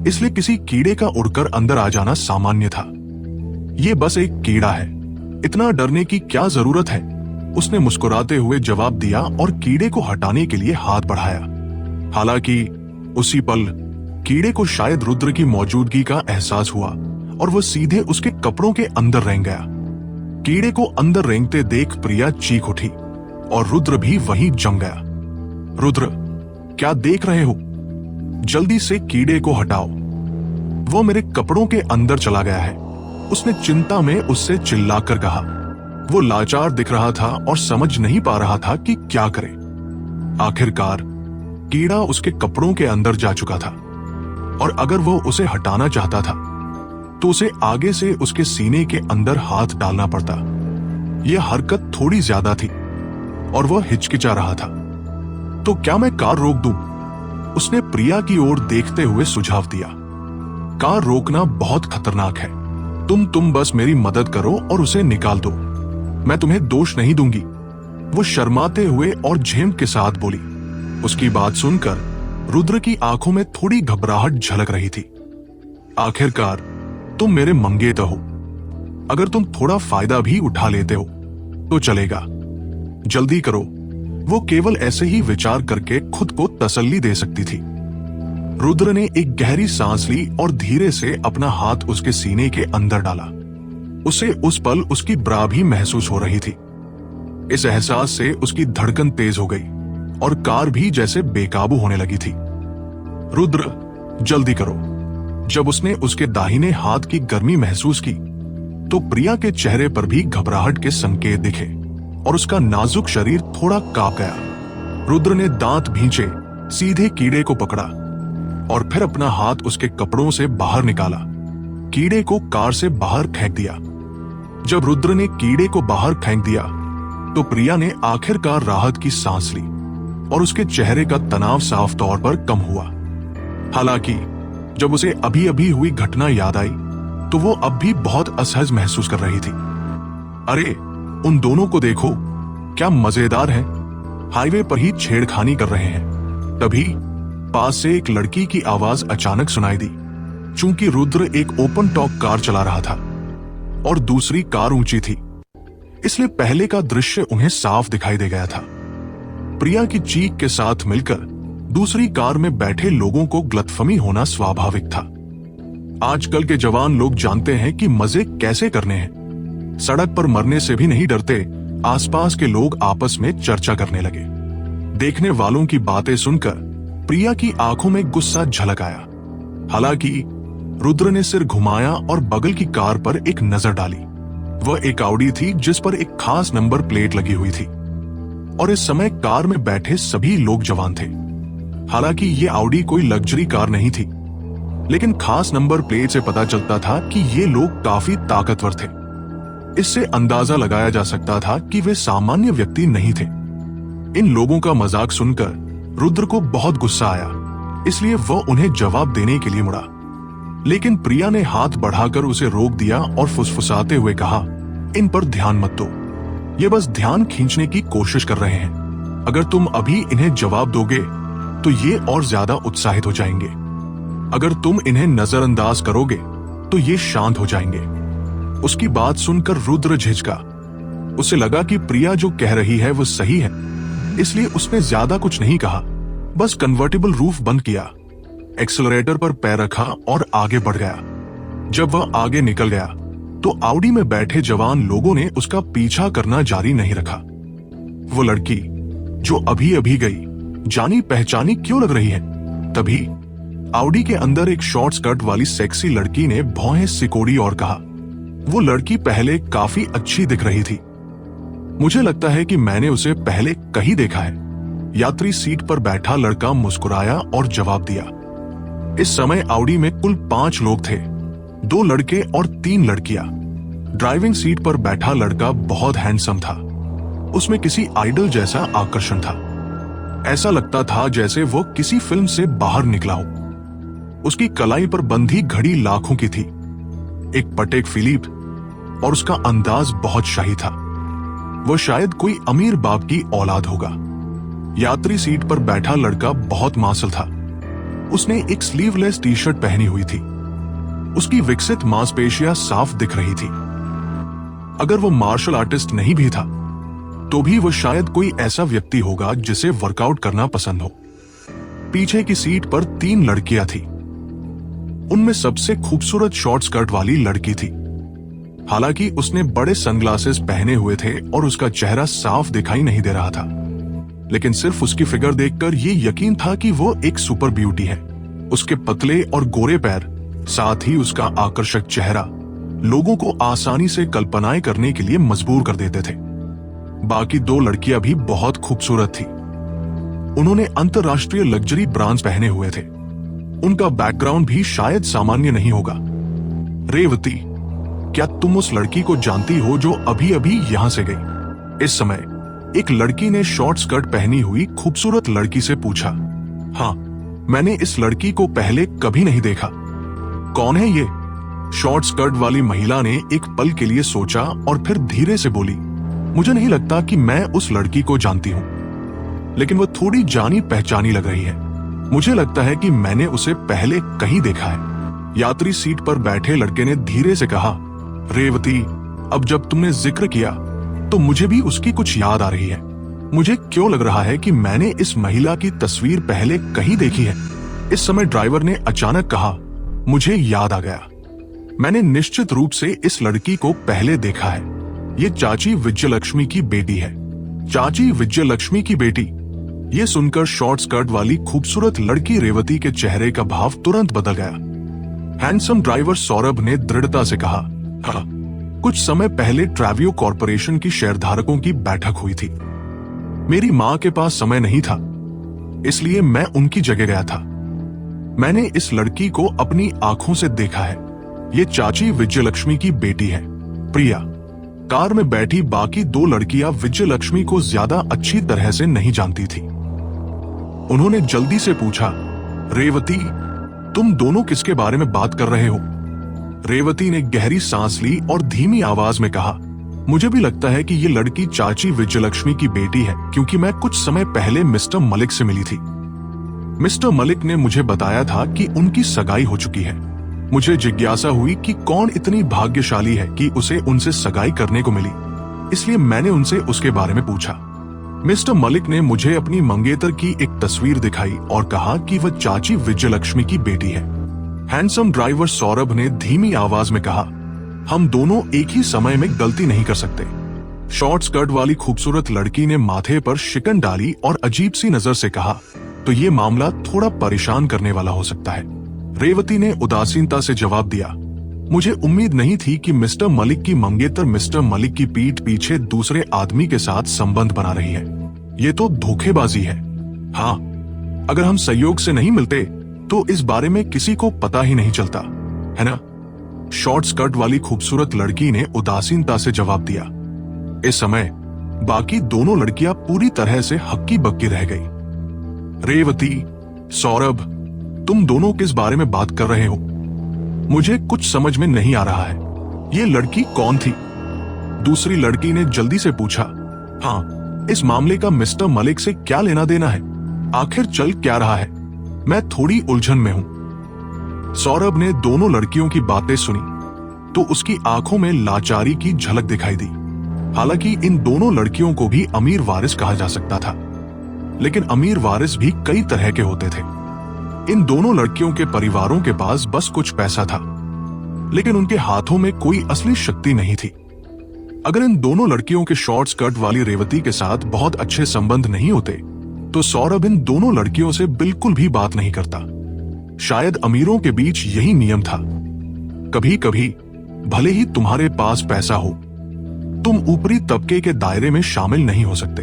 इसलिए किसी कीड़े का उड़कर अंदर आ जाना सामान्य था। ये बस एक कीड़ा है, इतना डरने की क्या जरूरत है? उसने मुस्कुराते हुए जवाब दिया और कीड़े को हटाने के लिए हाथ बढ़ाया। हालांकि उसी पल कीड़े को शायद रुद्र की मौजूदगी का एहसास हुआ और वह सीधे उसके कपड़ों के अंदर रेंग गया। कीड़े को अंदर रेंगते देख प्रिया चीख उठी और रुद्र भी वहीं जम गया। रुद्र, क्या देख रहे हो? जल्दी से कीड़े को हटाओ, वो मेरे कपड़ों के अंदर चला गया है, उसने चिंता में उससे चिल्लाकर कहा। वो लाचार दिख रहा था और समझ नहीं पा रहा था कि क्या करे। आखिरकार कीड़ा उसके कपड़ों के अंदर जा चुका था और अगर वो उसे हटाना चाहता था तो उसे आगे से उसके सीने के अंदर हाथ डालना पड़ता। यह हरकत थोड़ी ज्यादा थी और वह हिचकिचा रहा था। तो क्या मैं कार रोक दूं? उसने प्रिया की ओर देखते हुए सुझाव दिया। कार रोकना बहुत खतरनाक है, तुम बस मेरी मदद करो और उसे निकाल दो, मैं तुम्हें दोष नहीं दूंगी। वो शर्माते हुए और झेम के साथ बोली। उसकी बात सुनकर रुद्र की आंखों में थोड़ी घबराहट झलक रही थी। आखिरकार तुम मेरे मंगेतर हो, अगर तुम थोड़ा फायदा भी उठा लेते हो तो चलेगा, जल्दी करो। वो केवल ऐसे ही विचार करके खुद को तसल्ली दे सकती थी। रुद्र ने एक गहरी सांस ली और धीरे से अपना हाथ उसके सीने के अंदर डाला। उसे उस पल उसकी ब्रा भी महसूस हो रही थी। इस एहसास से उसकी धड़कन तेज हो गई और कार भी जैसे बेकाबू होने लगी थी। रुद्र, जल्दी करो। जब उसने उसके दाहिने हाथ की गर्मी महसूस की तो प्रिया के चेहरे पर भी घबराहट के संकेत दिखे और उसका नाजुक शरीर थोड़ा कांप गया। रुद्र ने दांत भींचे सीधे कीड़े को पकड़ा और फिर अपना हाथ उसके कपड़ों से बाहर निकाला। कीड़े को कार से बाहर फेंक दिया। जब रुद्र ने कीड़े को बाहर फेंक दिया तो प्रिया ने आखिरकार राहत की सांस ली और उसके चेहरे का तनाव साफ तौर पर कम हुआ। हालांकि जब उसे अभी अभी हुई घटना याद आई तो वो अब भी बहुत असहज महसूस कर रही थी। अरे, उन दोनों को देखो, क्या मजेदार है, हाईवे पर ही छेड़खानी कर रहे हैं। तभी पास से एक लड़की की आवाज अचानक सुनाई दी। चूंकि रुद्र एक ओपन टॉप कार चला रहा था और दूसरी कार ऊंची थी, इसलिए पहले का दृश्य उन्हें साफ दिखाई दे गया था। प्रिया की चीख के साथ मिलकर दूसरी कार में बैठे लोगों को गलतफहमी होना स्वाभाविक था। आजकल के जवान लोग जानते हैं कि मजे कैसे करने हैं। सड़क पर मरने से भी नहीं डरते। आसपास के लोग आपस में चर्चा करने लगे। देखने वालों की बातें सुनकर प्रिया की आंखों में गुस्सा झलक आया। हालांकि रुद्र ने सिर घुमाया और बगल की कार पर एक नजर डाली। वह एक ऑडी थी जिस पर एक खास नंबर प्लेट लगी हुई थी और इस समय कार में बैठे सभी लोग जवान थे। हालांकि ये ऑडी कोई लग्जरी कार नहीं थी, लेकिन खास नंबर प्लेट से पता चलता था कि ये लोग काफी ताकतवर थे। इससे अंदाजा लगाया जा सकता था कि वे सामान्य व्यक्ति नहीं थे। इन लोगों का मजाक सुनकर रुद्र को बहुत गुस्सा आया, इसलिए वह उन्हें जवाब देने के लिए मुड़ा। लेकिन प्रिया ने हाथ बढ़ाकर उसे रोक दिया और फुसफुसाते हुए कहा, इन पर ध्यान मत दो, ये बस ध्यान खींचने की कोशिश कर रहे हैं। अगर तुम अभी इन्हें जवाब दोगे तो ये और ज्यादा उत्साहित हो जाएंगे। अगर तुम इन्हें नजरअंदाज करोगे तो ये शांत हो जाएंगे। उसकी बात सुनकर रुद्र झिझका। उसे लगा कि प्रिया जो कह रही है वो सही है, इसलिए उसने ज्यादा कुछ नहीं कहा, बस कन्वर्टेबल रूफ बंद किया, एक्सेलरेटर पर पैर रखा और आगे बढ़ गया। जब वह आगे निकल गया तो ऑडी में बैठे जवान लोगों ने उसका पीछा करना जारी नहीं रखा। वो लड़की जो अभी अभी गई जानी पहचानी क्यों लग रही है। तभी ऑडी के अंदर एक शॉर्ट स्कर्ट वाली सेक्सी लड़की ने भौहें सिकोड़ी और कहा। वो लड़की पहले काफी अच्छी दिख रही थी। मुझे लगता है कि मैंने उसे पहले कहीं देखा है। यात्री सीट पर बैठा लड़का मुस्कुराया और जवाब दिया। इस समय ऑडी में कुल 5 लोग थे, 2 लड़के और 3 लड़कियां। ड्राइविंग सीट पर बैठा लड़का बहुत हैंडसम था। उसमें किसी आइडल जैसा आकर्षण था। ऐसा लगता था जैसे वो किसी फिल्म से बाहर निकला हो। उसकी कलाई पर बंधी घड़ी लाखों की थी, एक पटेक फिलिप, और उसका अंदाज बहुत शाही था। वो शायद कोई अमीर बाप की औलाद होगा। यात्री सीट पर बैठा लड़का बहुत मांसल था। उसने एक स्लीवलेस टी शर्ट पहनी हुई थी। उसकी विकसित मांसपेशियां साफ दिख रही थी। अगर वो मार्शल आर्टिस्ट नहीं भी था तो भी वो शायद कोई ऐसा व्यक्ति होगा जिसे वर्कआउट करना पसंद हो। पीछे की सीट पर 3 लड़कियां थी। उनमें सबसे खूबसूरत शॉर्ट स्कर्ट वाली लड़की थी। हालांकि उसने बड़े सनग्लासेस पहने हुए थे और उसका चेहरा साफ दिखाई नहीं दे रहा था, लेकिन सिर्फ उसकी फिगर देखकर ये यकीन था कि वो एक सुपर ब्यूटी है। उसके पतले और गोरे पैर, साथ ही उसका आकर्षक चेहरा लोगों को आसानी से कल्पनाएं करने के लिए मजबूर कर देते थे। बाकी 2 लड़कियां भी बहुत खूबसूरत थी। उन्होंने अंतरराष्ट्रीय लग्जरी ब्रांड्स पहने हुए थे। उनका बैकग्राउंड भी शायद सामान्य नहीं होगा। रेवती, क्या तुम उस लड़की को जानती हो जो अभी अभी यहां से गई? इस समय एक लड़की ने शॉर्ट स्कर्ट पहनी हुई खूबसूरत लड़की से पूछा। हाँ, मैंने इस लड़की को पहले कभी नहीं देखा। कौन है ये? शॉर्ट स्कर्ट वाली महिला ने एक पल के लिए सोचा और फिर धीरे से बोली, मुझे नहीं लगता कि मैं उस लड़की को जानती हूँ, लेकिन वो थोड़ी जानी पहचानी लग रही है। मुझे लगता है कि मैंने उसे पहले कहीं देखा है। यात्री सीट पर बैठे लड़के ने धीरे से कहा, रेवती, अब जब तुमने जिक्र किया तो मुझे भी उसकी कुछ याद आ रही है। मुझे क्यों लग रहा है कि मैंने इस महिला की तस्वीर पहले कहीं देखी है। इस समय ड्राइवर ने अचानक कहा, मुझे याद आ गया, मैंने निश्चित रूप से इस लड़की को पहले देखा है। ये चाची विजयलक्ष्मी की बेटी है। चाची विजयलक्ष्मी की बेटी? ये सुनकर शॉर्ट स्कर्ट वाली खूबसूरत लड़की रेवती के चेहरे का भाव तुरंत बदल गया। हैंडसम ड्राइवर सौरभ ने दृढ़ता से कहा, हाँ, कुछ समय पहले ट्रैवियो कॉर्पोरेशन की शेयरधारकों की बैठक हुई थी। मेरी माँ के पास समय नहीं था। इसलिए मैं उनकी जगह गया था। मैंने इस लड़की को अपनी आंखों से देखा है। ये चाची विजयलक्ष्मी की बेटी है, प्रिया। कार में बैठी बाकी दो लड़कियां विजयलक्ष्मी को ज्यादा अच्छी तरह से नहीं जानती थी। उन्होंने जल्दी से पूछा, रेवती, तुम दोनों किसके बारे में बात कर रहे हो? रेवती ने गहरी सांस ली और धीमी आवाज में कहा, मुझे भी लगता है कि ये लड़की चाची विजयलक्ष्मी की बेटी है, क्योंकि मैं कुछ समय पहले मिस्टर मलिक से मिली थी। मिस्टर मलिक ने मुझे बताया था कि उनकी सगाई हो चुकी है। मुझे जिज्ञासा हुई कि कौन इतनी भाग्यशाली है कि उसे उनसे सगाई करने को मिली, इसलिए मैंने उनसे उसके बारे में पूछा। मिस्टर मलिक ने मुझे अपनी मंगेतर की एक तस्वीर दिखाई और कहा कि वह चाची विजयलक्ष्मी की बेटी है। हैंडसम ड्राइवर सौरभ ने धीमी आवाज में कहा, हम दोनों एक ही समय में गलती नहीं कर सकते। शॉर्ट स्कर्ट वाली खूबसूरत लड़की ने माथे पर शिकन डाली और अजीब सी नजर से कहा, तो ये मामला थोड़ा परेशान करने वाला हो सकता है। रेवती ने उदासीनता से जवाब दिया, मुझे उम्मीद नहीं थी कि मिस्टर मलिक की मंगेतर मिस्टर मलिक की पीठ पीछे दूसरे आदमी के साथ संबंध बना रही है। ये तो धोखेबाजी है। हाँ, अगर हम संयोग से नहीं मिलते तो इस बारे में किसी को पता ही नहीं चलता, है ना? शॉर्ट स्कर्ट वाली खूबसूरत लड़की ने उदासीनता से जवाब दिया। इस समय बाकी दोनों लड़कियां पूरी तरह से हक्की बक्की रह गई। रेवती, सौरभ, तुम दोनों किस बारे में बात कर रहे हो? मुझे कुछ समझ में नहीं आ रहा है। ये लड़की कौन थी? दूसरी लड़की ने जल्दी से पूछा। हाँ, इस मामले का मिस्टर मलिक से क्या लेना देना है? आखिर चल क्या रहा है? मैं थोड़ी उलझन में हूं। सौरभ ने दोनों लड़कियों की बातें सुनी तो उसकी आंखों में लाचारी की झलक दिखाई दी। हालांकि इन दोनों लड़कियों को भी अमीर वारिस कहा जा सकता था, लेकिन अमीर वारिस भी कई तरह के होते थे। इन दोनों लड़कियों के परिवारों के पास बस कुछ पैसा था, लेकिन उनके हाथों में कोई असली शक्ति नहीं थी। अगर इन दोनों लड़कियों के शॉर्ट स्कर्ट वाली रेवती के साथ बहुत अच्छे संबंध नहीं होते तो सौरभ इन दोनों लड़कियों से बिल्कुल भी बात नहीं करता। शायद अमीरों के बीच यही नियम था। कभी कभी भले ही तुम्हारे पास पैसा हो, तुम ऊपरी तबके के दायरे में शामिल नहीं हो सकते।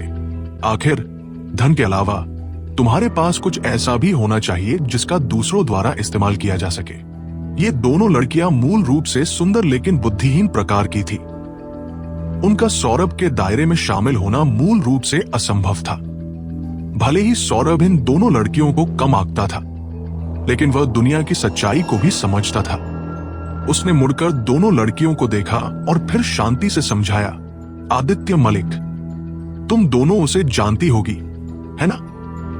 आखिर धन के अलावा तुम्हारे पास कुछ ऐसा भी होना चाहिए जिसका दूसरों द्वारा इस्तेमाल किया जा सके। ये दोनों लड़कियां मूल रूप से सुंदर लेकिन बुद्धिहीन प्रकार की थी। उनका सौरभ के दायरे में शामिल होना मूल रूप से असंभव था। भले ही सौरभ इन दोनों लड़कियों को कम आंकता था, लेकिन वह दुनिया की सच्चाई को भी समझता था। उसने मुड़कर दोनों लड़कियों को देखा और फिर शांति से समझाया, आदित्य मलिक, तुम दोनों उसे जानती होगी, है ना?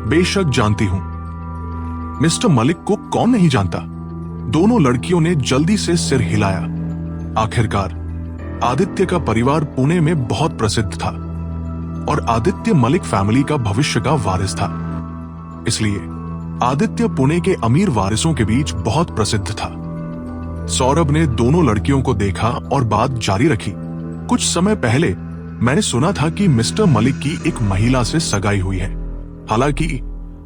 बेशक जानती हूं। मिस्टर मलिक को कौन नहीं जानता? दोनों लड़कियों ने जल्दी से सिर हिलाया। आखिरकार आदित्य का परिवार पुणे में बहुत प्रसिद्ध था और आदित्य मलिक फैमिली का भविष्य का वारिस था। इसलिए आदित्य पुणे के अमीर वारिसों के बीच बहुत प्रसिद्ध था। सौरभ ने दोनों लड़कियों को देखा और बात जारी रखी। कुछ समय पहले मैंने सुना था कि मिस्टर मलिक की एक महिला से सगाई हुई है। हालांकि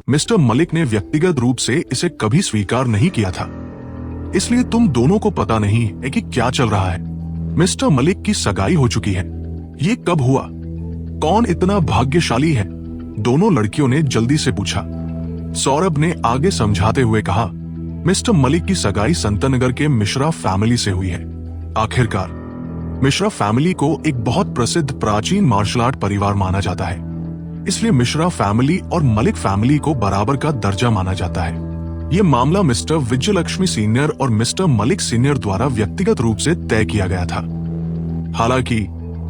मिस्टर मलिक ने व्यक्तिगत रूप से इसे कभी स्वीकार नहीं किया था, इसलिए तुम दोनों को पता नहीं है कि क्या चल रहा है। मिस्टर मलिक की सगाई हो चुकी है। ये कब हुआ? कौन इतना भाग्यशाली है? दोनों लड़कियों ने जल्दी से पूछा। सौरभ ने आगे समझाते हुए कहा, मिस्टर मलिक की सगाई संतनगर के मिश्रा फैमिली से हुई है। आखिरकार मिश्रा फैमिली को एक बहुत प्रसिद्ध प्राचीन मार्शल आर्ट परिवार माना जाता है, इसलिए मिश्रा फैमिली और मलिक फैमिली को बराबर का दर्जा माना जाता है। यह मामला मिस्टर विजयलक्ष्मी सीनियर और मिस्टर मलिक सीनियर द्वारा व्यक्तिगत रूप से तय किया गया था। हालांकि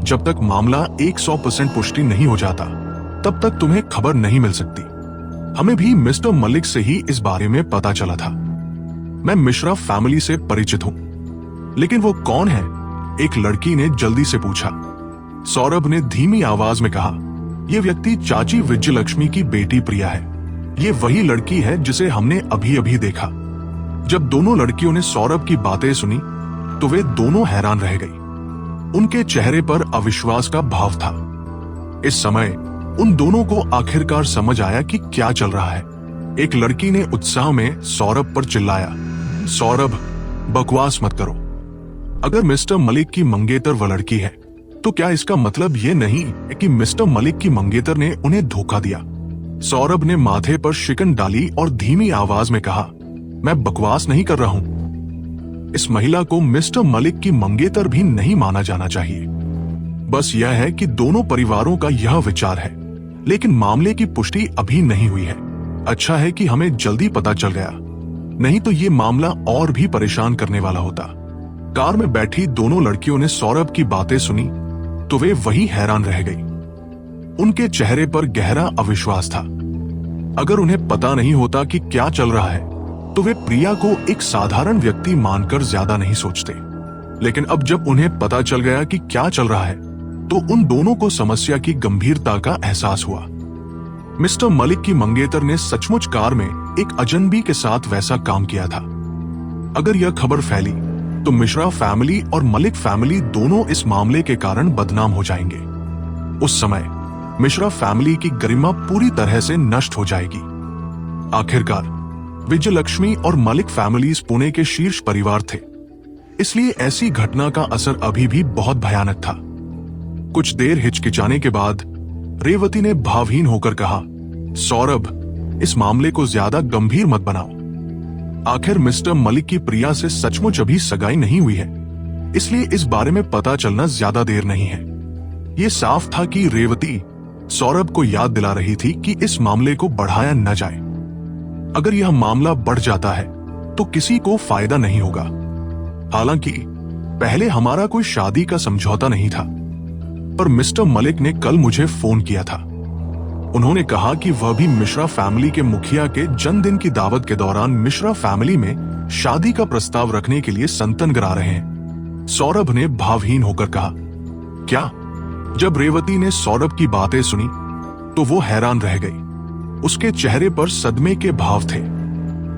जब तक मामला 100% पुष्टि नहीं हो जाता, तब तक तुम्हें खबर नहीं मिल सकती। हमें भी मिस्टर मलिक से ही इस बारे में पता चला था। मैं मिश्रा फैमिली से परिचित हूं, लेकिन वो कौन है? एक लड़की ने जल्दी से पूछा। सौरभ ने धीमी आवाज में कहा, यह व्यक्ति चाची विजयलक्ष्मी की बेटी प्रिया है। ये वही लड़की है जिसे हमने अभी अभी देखा। जब दोनों लड़कियों ने सौरभ की बातें सुनी तो वे दोनों हैरान रह गई। उनके चेहरे पर अविश्वास का भाव था। इस समय उन दोनों को आखिरकार समझ आया कि क्या चल रहा है। एक लड़की ने उत्साह में सौरभ पर चिल्लाया, सौरभ, बकवास मत करो। अगर मिस्टर मलिक की मंगेतर वह लड़की है तो क्या इसका मतलब ये नहीं है कि मिस्टर मलिक की मंगेतर ने उन्हें धोखा दिया? सौरभ ने माथे पर शिकन डाली और धीमी आवाज में कहा, मैं बकवास नहीं कर रहा हूं। इस महिला को मिस्टर मलिक की मंगेतर भी नहीं माना जाना चाहिए। बस यह है कि दोनों परिवारों का यह विचार है, लेकिन मामले की पुष्टि अभी नहीं हुई है। अच्छा है कि हमें जल्दी पता चल गया, नहीं तो ये मामला और भी परेशान करने वाला होता। कार में बैठी दोनों लड़कियों ने सौरभ की बातें सुनी तो वे वही हैरान रह गई। उनके चेहरे पर गहरा अविश्वास था। अगर उन्हें पता नहीं होता कि क्या चल रहा है तो वे प्रिया को एक साधारण व्यक्ति मानकर ज्यादा नहीं सोचते, लेकिन अब जब उन्हें पता चल गया कि क्या चल रहा है तो उन दोनों को समस्या की गंभीरता का एहसास हुआ। मिस्टर मलिक की मंगेतर ने सचमुच कार में एक अजनबी के साथ वैसा काम किया था। अगर यह खबर फैली तो मिश्रा फैमिली और मलिक फैमिली दोनों इस मामले के कारण बदनाम हो जाएंगे। उस समय मिश्रा फैमिली की गरिमा पूरी तरह से नष्ट हो जाएगी। आखिरकार विजयलक्ष्मी और मलिक फैमिलीज पुणे के शीर्ष परिवार थे, इसलिए ऐसी घटना का असर अभी भी बहुत भयानक था। कुछ देर हिचकिचाने के बाद रेवती ने भावहीन होकर कहा, सौरभ, इस मामले को ज्यादा गंभीर मत बनाओ। आखिर मिस्टर मलिक की प्रिया से सचमुच अभी सगाई नहीं हुई है, इसलिए इस बारे में पता चलना ज्यादा देर नहीं है। ये साफ था कि रेवती सौरभ को याद दिला रही थी कि इस मामले को बढ़ाया न जाए। अगर यह मामला बढ़ जाता है तो किसी को फायदा नहीं होगा। हालांकि पहले हमारा कोई शादी का समझौता नहीं था, पर मिस्टर मलिक ने कल मुझे फोन किया था। उन्होंने कहा कि वह भी मिश्रा फैमिली के मुखिया के जन्मदिन की दावत के दौरान मिश्रा फैमिली में शादी का प्रस्ताव रखने के लिए संतन करा रहे हैं। सौरभ ने भावहीन होकर कहा, क्या? जब रेवती ने सौरभ की बातें सुनी तो वो हैरान रह गई। उसके चेहरे पर सदमे के भाव थे।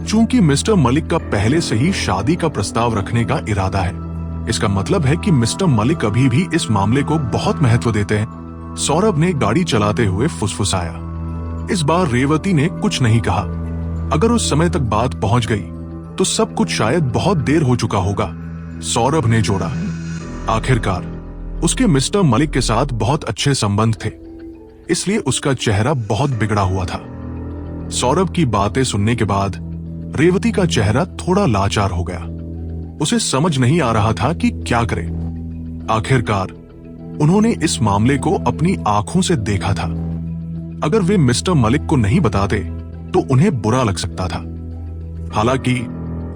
चूंकि मिस्टर मलिक का पहले से ही शादी का प्रस्ताव रखने का इरादा है, इसका मतलब है कि मिस्टर मलिक अभी भी इस मामले को बहुत महत्व देते हैं। सौरभ ने गाड़ी चलाते हुए फुसफुसाया। इस बार रेवती ने कुछ नहीं कहा। अगर उस समय तक बात पहुंच गई तो सब कुछ शायद बहुत देर हो चुका होगा। सौरभ ने जोड़ा, आखिरकार उसके मिस्टर मलिक के साथ बहुत अच्छे संबंध थे, इसलिए उसका चेहरा बहुत बिगड़ा हुआ था। सौरभ की बातें सुनने के बाद रेवती का चेहरा थोड़ा लाचार हो गया। उसे समझ नहीं आ रहा था कि क्या करे। आखिरकार उन्होंने इस मामले को अपनी आंखों से देखा था। अगर वे मिस्टर मलिक को नहीं बताते तो उन्हें बुरा लग सकता था। हालांकि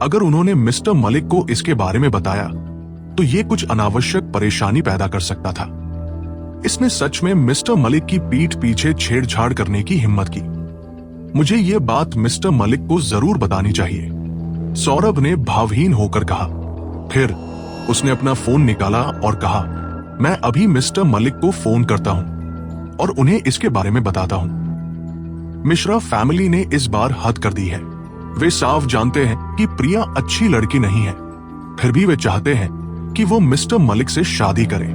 अगर उन्होंने मिस्टर मलिक को इसके बारे में बताया तो ये कुछ अनावश्यक परेशानी पैदा कर सकता था। इसने सच में मिस्टर मलिक की पीठ पीछे छेड़छाड़ करने की हिम्मत की। मुझे ये बात मिस्टर मलिक को जरूर बतानी चाहिए, सौरभ ने भावहीन होकर कहा। फिर उसने अपना फोन निकाला और कहा, मैं अभी मिस्टर मलिक को फोन करता हूं और उन्हें इसके बारे में बताता हूं। मिश्रा फैमिली ने इस बार हद कर दी है। वे साफ जानते हैं कि प्रिया अच्छी लड़की नहीं है, फिर भी वे चाहते हैं कि वो मिस्टर मलिक से शादी करे।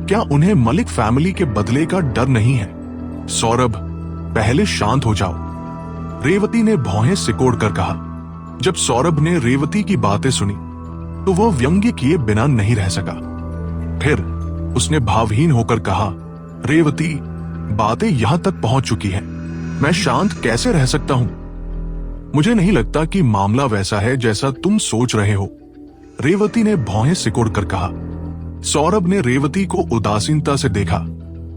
क्या उन्हें मलिक फैमिली के बदले का डर नहीं है? सौरभ, पहले शांत हो जाओ, रेवती ने भौहें सिकोड़ कर कहा। जब सौरभ ने रेवती की बातें सुनी तो वह व्यंग्य किए बिना नहीं रह सका। फिर उसने भावहीन होकर कहा, रेवती, बातें यहां तक पहुंच चुकी हैं, मैं शांत कैसे रह सकता हूं? मुझे नहीं लगता कि मामला वैसा है जैसा तुम सोच रहे हो, रेवती ने भौहें सिकोड़ कर कहा। सौरभ ने रेवती को उदासीनता से देखा,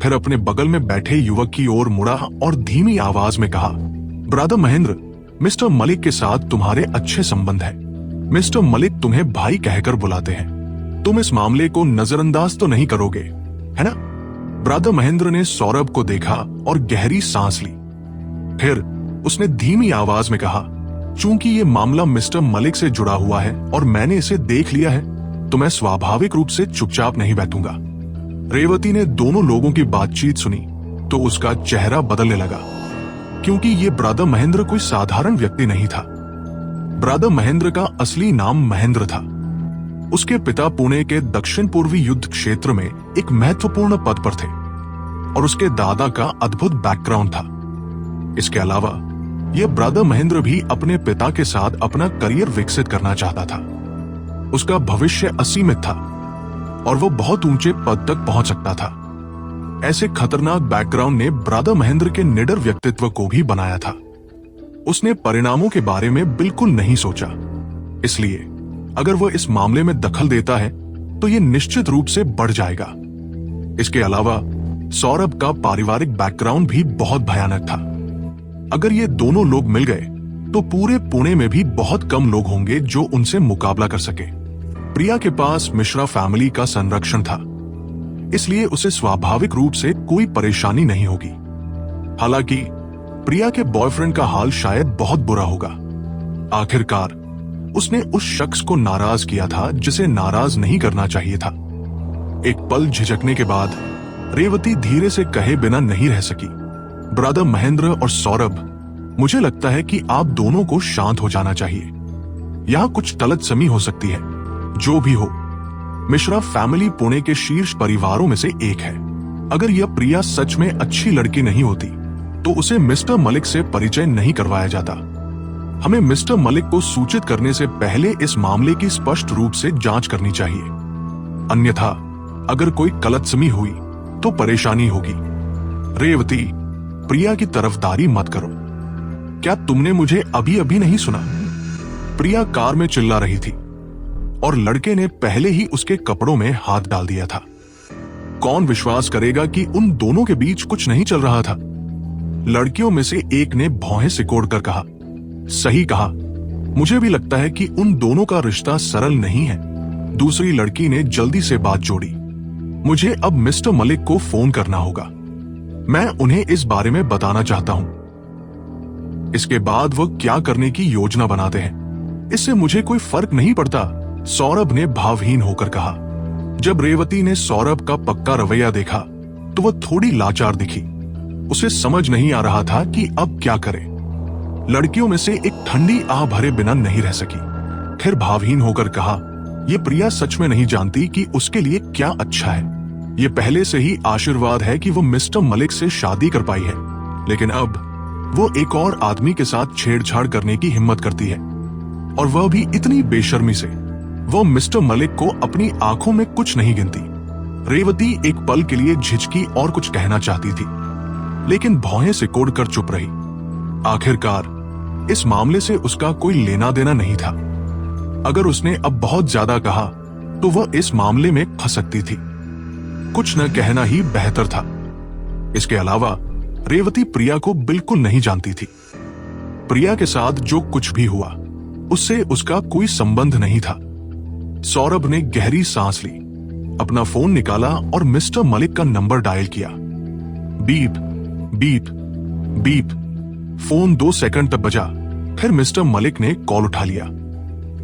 फिर अपने बगल में बैठे युवक की ओर मुड़ा और धीमी आवाज में कहा, ब्रदर महेंद्र, मिस्टर मलिक के साथ तुम्हारे अच्छे संबंध हैं। मिस्टर मलिक तुम्हें भाई कहकर बुलाते हैं। तुम इस मामले को नजरअंदाज तो नहीं करोगे, है ना? ब्रदर महेंद्र ने सौरभ को देखा और गहरी सांस ली। फिर उसने धीमी आवाज में कहा, चूंकि ये मामला मिस्टर मलिक से जुड़ा हुआ है और मैंने इसे देख लिया है तो मैं स्वाभाविक रूप से चुपचाप नहीं बैठूंगा। रेवती ने दोनों लोगों की बातचीत सुनी तो उसका चेहरा बदलने लगा, क्योंकि ये ब्रदर महेंद्र कोई साधारण व्यक्ति नहीं था। ब्रदर महेंद्र का असली नाम महेंद्र था। उसके पिता पुणे के दक्षिण पूर्वी युद्ध क्षेत्र में एक महत्वपूर्ण पद पर थे और उसके दादा का अद्भुत बैकग्राउंड था। इसके अलावा यह ब्रदर महेंद्र भी अपने पिता के साथ अपना करियर विकसित करना चाहता था। उसका भविष्य असीमित था और वो बहुत ऊंचे पद तक पहुंच सकता था। ऐसे खतरनाक बैकग्राउंड ने ब्रादा महेंद्र के निडर व्यक्तित्व को भी बनाया था। उसने परिणामों के बारे में बिल्कुल नहीं सोचा, इसलिए अगर वह इस मामले में दखल देता है तो यह निश्चित रूप से बढ़ जाएगा। इसके अलावा सौरभ का पारिवारिक बैकग्राउंड भी बहुत भयानक था। अगर ये दोनों लोग मिल गए तो पूरे पुणे में भी बहुत कम लोग होंगे जो उनसे मुकाबला कर सके। प्रिया के पास मिश्रा फैमिली का संरक्षण था, इसलिए उसे स्वाभाविक रूप से कोई परेशानी नहीं होगी। हालांकि प्रिया के बॉयफ्रेंड का हाल शायद बहुत बुरा होगा। आखिरकार उसने उस शख्स को नाराज किया था जिसे नाराज नहीं करना चाहिए था। एक पल झिझकने के बाद रेवती धीरे से कहे बिना नहीं रह सकी, ब्रदर महेंद्र और सौरभ, मुझे लगता है कि आप दोनों को शांत हो जाना चाहिए। यहां कुछ तलतसमी हो सकती है। जो भी हो, मिश्रा फैमिली पुणे के शीर्ष परिवारों में से एक है। अगर यह प्रिया सच में अच्छी लड़की नहीं होती तो उसे मिस्टर मलिक से परिचय नहीं करवाया जाता। हमें मिस्टर मलिक को सूचित करने से पहले इस मामले की स्पष्ट रूप से जांच करनी चाहिए, अन्यथा अगर कोई गलतफहमी हुई तो परेशानी होगी। रेवती, प्रिया की तरफदारी मत करो। क्या तुमने मुझे अभी अभी नहीं सुना? प्रिया कार में चिल्ला रही थी और लड़के ने पहले ही उसके कपड़ों में हाथ डाल दिया था। कौन विश्वास करेगा कि उन दोनों के बीच कुछ नहीं चल रहा था? लड़कियों में से एक ने भौहें सिकोड़कर कहा, सही कहा, मुझे भी लगता है कि उन दोनों का रिश्ता सरल नहीं है। दूसरी लड़की ने जल्दी से बात जोड़ी, मुझे अब मिस्टर मलिक को फोन करना होगा। मैं उन्हें इस बारे में बताना चाहता हूं। इसके बाद वह क्या करने की योजना बनाते हैं, इससे मुझे कोई फर्क नहीं पड़ता, सौरभ ने भावहीन होकर कहा। जब रेवती ने सौरभ का पक्का रवैया देखा तो वह थोड़ी लाचार दिखी। उसे समझ नहीं आ रहा था कि अब क्या करे। लड़कियों में से एक ठंडी आह भरे बिना नहीं रह सकी। फिर भावहीन होकर कहा, यह प्रिया सच में नहीं जानती कि उसके लिए क्या अच्छा है। ये पहले से ही आशीर्वाद है कि वो मिस्टर मलिक से शादी कर पाई है, लेकिन अब वो एक और आदमी के साथ छेड़छाड़ करने की हिम्मत करती है, और वह भी इतनी बेशर्मी से। वो मिस्टर मलिक को अपनी आंखों में कुछ नहीं गिनती। रेवती एक पल के लिए झिझकी और कुछ कहना चाहती थी, लेकिन भौहें सिकोड़कर चुप रही। आखिरकार इस मामले से उसका कोई लेना देना नहीं था। अगर उसने अब बहुत ज्यादा कहा तो वह इस मामले में फंस सकती थी। कुछ न कहना ही बेहतर था। इसके अलावा रेवती प्रिया को बिल्कुल नहीं जानती थी। प्रिया के साथ जो कुछ भी हुआ उससे उसका कोई संबंध नहीं था। सौरभ ने गहरी सांस ली, अपना फोन निकाला और मिस्टर मलिक का नंबर डायल किया। Beep beep beep. Phone 2 second तक बजा, फिर मिस्टर मलिक ने कॉल उठा लिया।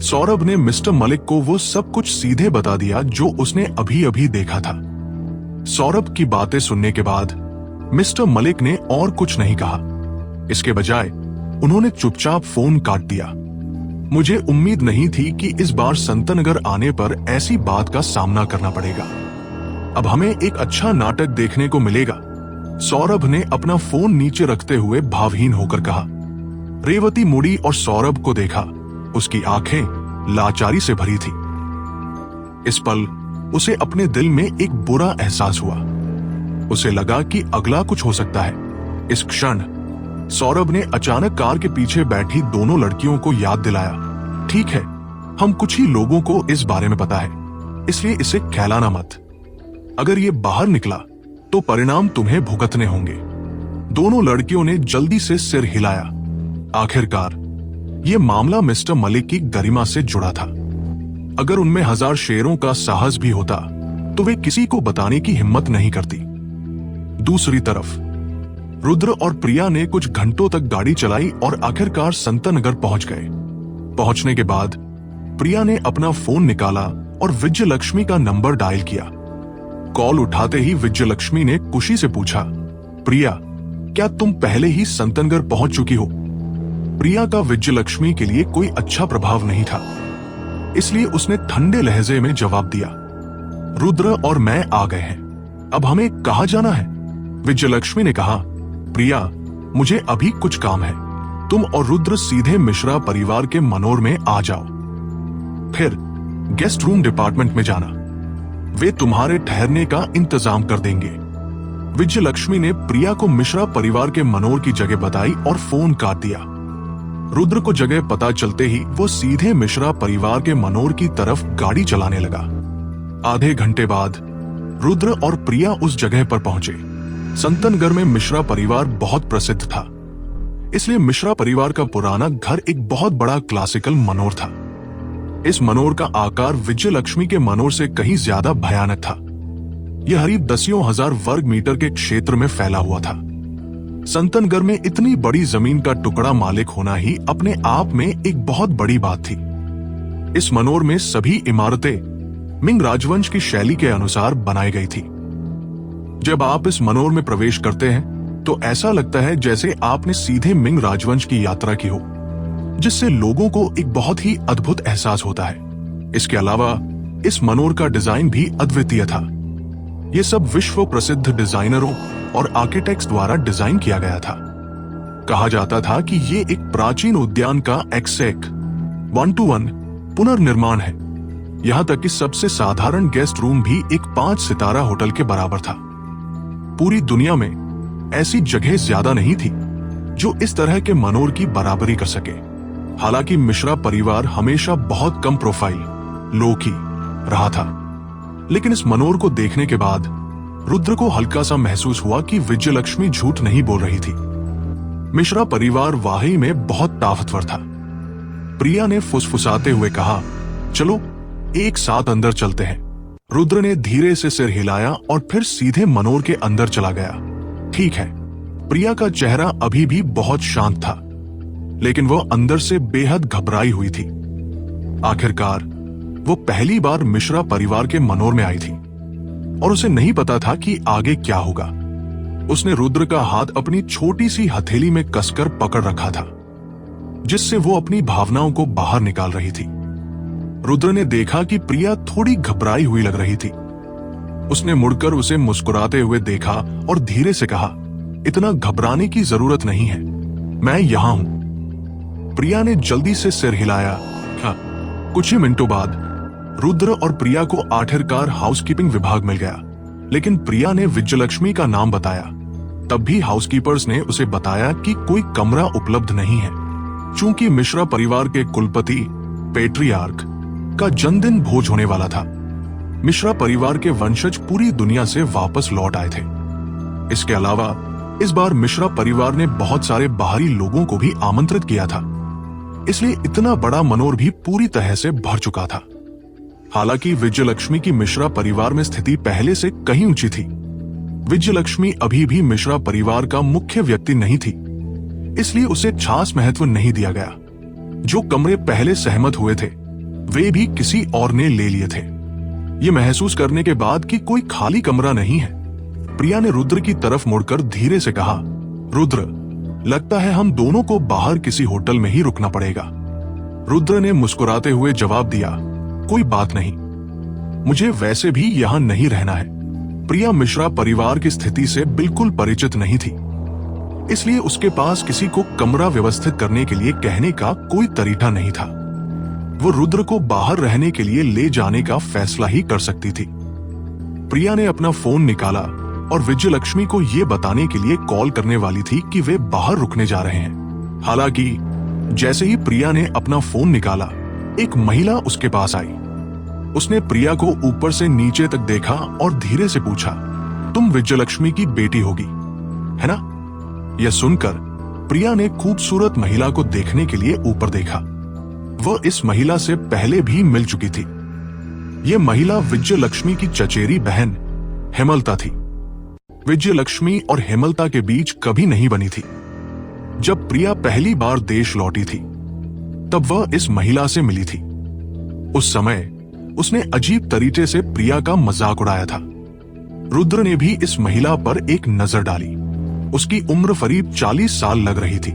सौरभ ने मिस्टर मलिक को वो सब कुछ सीधे बता दिया जो उसने अभी अभी देखा था। सौरभ की बातें सुनने के बाद मिस्टर मलिक ने और कुछ नहीं कहा। इसके बजाय उन्होंने चुपचाप फोन काट दिया। मुझे उम्मीद नहीं थी कि इस बार संतनगर आने पर ऐसी बात का सामना करना पड़ेगा। अब हमें एक अच्छा नाटक देखने को मिलेगा, सौरभ ने अपना फोन नीचे रखते हुए भावहीन होकर कहा। रेवती मुड़ी और सौरभ को देखा। उसकी आंखें लाचारी से भरी थी। इस पल उसे अपने दिल में एक बुरा एहसास हुआ। उसे लगा कि अगला कुछ हो सकता है। इस क्षण सौरभ ने अचानक कार के पीछे बैठी दोनों लड़कियों को याद दिलाया, ठीक है, हम कुछ ही लोगों को इस बारे में पता है, इसलिए इसे फैलाना मत। अगर ये बाहर निकला तो परिणाम तुम्हें भुगतने होंगे। दोनों लड़कियों ने जल्दी से सिर हिलाया। आखिरकार ये मामला मिस्टर मलिक की गरिमा से जुड़ा था। अगर उनमें 1000 शेरों का साहस भी होता तो वे किसी को बताने की हिम्मत नहीं करती। दूसरी तरफ रुद्र और प्रिया ने कुछ घंटों तक गाड़ी चलाई और आखिरकार संतनगर पहुंच गए। पहुंचने के बाद प्रिया ने अपना फोन निकाला और विजयलक्ष्मी का नंबर डायल किया। कॉल उठाते ही विजयलक्ष्मी ने खुशी से पूछा, प्रिया, क्या तुम पहले ही संतनगर पहुंच चुकी हो? प्रिया का विजयलक्ष्मी के लिए कोई अच्छा प्रभाव नहीं था, इसलिए उसने ठंडे लहजे में जवाब दिया, रुद्र और मैं आ गए हैं। अब हमें कहां जाना है? विजयलक्ष्मी ने कहा, प्रिया, मुझे अभी कुछ काम है। तुम और रुद्र सीधे मिश्रा परिवार के मनोर में आ जाओ, फिर गेस्ट रूम डिपार्टमेंट में जाना। वे तुम्हारे ठहरने का इंतजाम कर देंगे। विजयलक्ष्मी ने प्रिया को मिश्रा परिवार के मनोर की जगह बताई और फोन काट दिया। रुद्र को जगह पता चलते ही वो सीधे मिश्रा परिवार के मनोर की तरफ गाड़ी चलाने लगा। आधे घंटे बाद रुद्र और प्रिया उस जगह पर पहुंचे। संतनगढ़ में मिश्रा परिवार बहुत प्रसिद्ध था, इसलिए मिश्रा परिवार का पुराना घर एक बहुत बड़ा क्लासिकल मनोर था। इस मनोर का आकार विजयलक्ष्मी के मनोर से कहीं ज्यादा भयानक था। यह करीब दसियों हजार वर्ग मीटर के क्षेत्र में फैला हुआ था। संतनगढ़ में इतनी बड़ी जमीन का टुकड़ा मालिक होना ही अपने आप में एक बहुत बड़ी बात थी। इस मनोर में सभी इमारतें मिंग राजवंश की शैली के अनुसार बनाई गई थी। जब आप इस मनोर में प्रवेश करते हैं तो ऐसा लगता है जैसे आपने सीधे मिंग राजवंश की यात्रा की हो, जिससे लोगों को एक बहुत ही अद्भुत एहसास होता है। इसके अलावा इस मनोर का डिजाइन भी अद्वितीय था। यह सब विश्व प्रसिद्ध डिजाइनरों और आर्किटेक्ट्स द्वारा डिजाइन किया गया था। कहा जाता था कि ये एक प्राचीन उद्यान का एक्सैक्ट 1-to-1 पुनर्निर्माण है। यहां तक कि सबसे साधारण गेस्ट रूम भी एक 5 सितारा होटल के बराबर था। पूरी दुनिया में ऐसी जगह ज्यादा नहीं थी जो इस तरह के मनोर की बराबरी कर सके। हालांकि मिश्रा परिवार हमेशा बहुत कम प्रोफाइल, लो की रहा था, लेकिन इस मनोर को देखने के बाद रुद्र को हल्का सा महसूस हुआ कि विजयलक्ष्मी झूठ नहीं बोल रही थी। मिश्रा परिवार वाकई में बहुत ताकतवर था। प्रिया ने फुसफुसाते हुए कहा, चलो एक साथ अंदर चलते हैं। रुद्र ने धीरे से सिर हिलाया और फिर सीधे मनोर के अंदर चला गया। ठीक है। प्रिया का चेहरा अभी भी बहुत शांत था, लेकिन वह अंदर से बेहद घबराई हुई थी। आखिरकार वो पहली बार मिश्रा परिवार के मनोर में आई थी और उसे नहीं पता था कि आगे क्या होगा। उसने रुद्र का हाथ अपनी छोटी सी हथेली में कसकर पकड़ रखा था, जिससे वो अपनी भावनाओं को बाहर निकाल रही थी। रुद्र ने देखा कि प्रिया थोड़ी घबराई हुई लग रही थी। उसने मुड़कर उसे मुस्कुराते हुए देखा और धीरे से कहा, इतना घबराने की जरूरत नहीं है, मैं यहां हूं। प्रिया ने जल्दी से सिर हिलाया। हाँ। कुछ ही मिनटों बाद रुद्र और प्रिया को आखिरकार हाउसकीपिंग विभाग मिल गया, लेकिन प्रिया ने विजयलक्ष्मी का नाम बताया। तब भी हाउसकीपर्स ने उसे बताया कि कोई कमरा उपलब्ध नहीं है, चूंकि मिश्रा परिवार के कुलपति पेट्रियार्क का जन्मदिन भोज होने वाला था। मिश्रा परिवार के वंशज पूरी दुनिया से वापस लौट आए थे। इसके अलावा इस बार मिश्रा परिवार ने बहुत सारे बाहरी लोगों को भी आमंत्रित किया था, इसलिए इतना बड़ा मनोर भी पूरी तरह से भर चुका था। हालांकि विजयलक्ष्मी की मिश्रा परिवार में स्थिति पहले से कहीं ऊंची थी। विजयलक्ष्मी अभी भी मिश्रा परिवार का मुख्य व्यक्ति नहीं थी, इसलिए उसे खास महत्व नहीं दिया गया। जो कमरे पहले सहमत हुए थे वे भी किसी और ने ले लिए थे। ये महसूस करने के बाद कि कोई खाली कमरा नहीं है, प्रिया ने रुद्र की तरफ मुड़कर धीरे से कहा, रुद्र, लगता है हम दोनों को बाहर किसी होटल में ही रुकना पड़ेगा। रुद्र ने मुस्कुराते हुए जवाब दिया, कोई बात नहीं, मुझे वैसे भी यहां नहीं रहना है। प्रिया मिश्रा परिवार की स्थिति से बिल्कुल परिचित नहीं थी, इसलिए उसके पास किसी को कमरा व्यवस्थित करने के लिए कहने का कोई तरीका नहीं था। वो रुद्र को बाहर रहने के लिए ले जाने का फैसला ही कर सकती थी। प्रिया ने अपना फोन निकाला और विजयलक्ष्मी को ये बताने के लिए कॉल करने वाली थी कि वे बाहर रुकने जा रहे हैं। हालांकि जैसे ही प्रिया ने अपना फोन निकाला, एक महिला उसके पास आई। उसने प्रिया को ऊपर से नीचे तक देखा और धीरे से पूछा, तुम विजयलक्ष्मी की बेटी होगी, है ना? यह सुनकर प्रिया ने खूबसूरत महिला को देखने के लिए ऊपर देखा। वह इस महिला से पहले भी मिल चुकी थी। यह महिला विजयलक्ष्मी की चचेरी बहन हेमलता थी। विजयलक्ष्मी और हेमलता के बीच कभी नहीं बनी थी। जब प्रिया पहली बार देश लौटी थी तब वह इस महिला से मिली थी। उस समय उसने अजीब तरीके से प्रिया का मजाक उड़ाया था। रुद्र ने भी इस महिला पर एक नजर डाली। उसकी उम्र करीब 40 साल लग रही थी।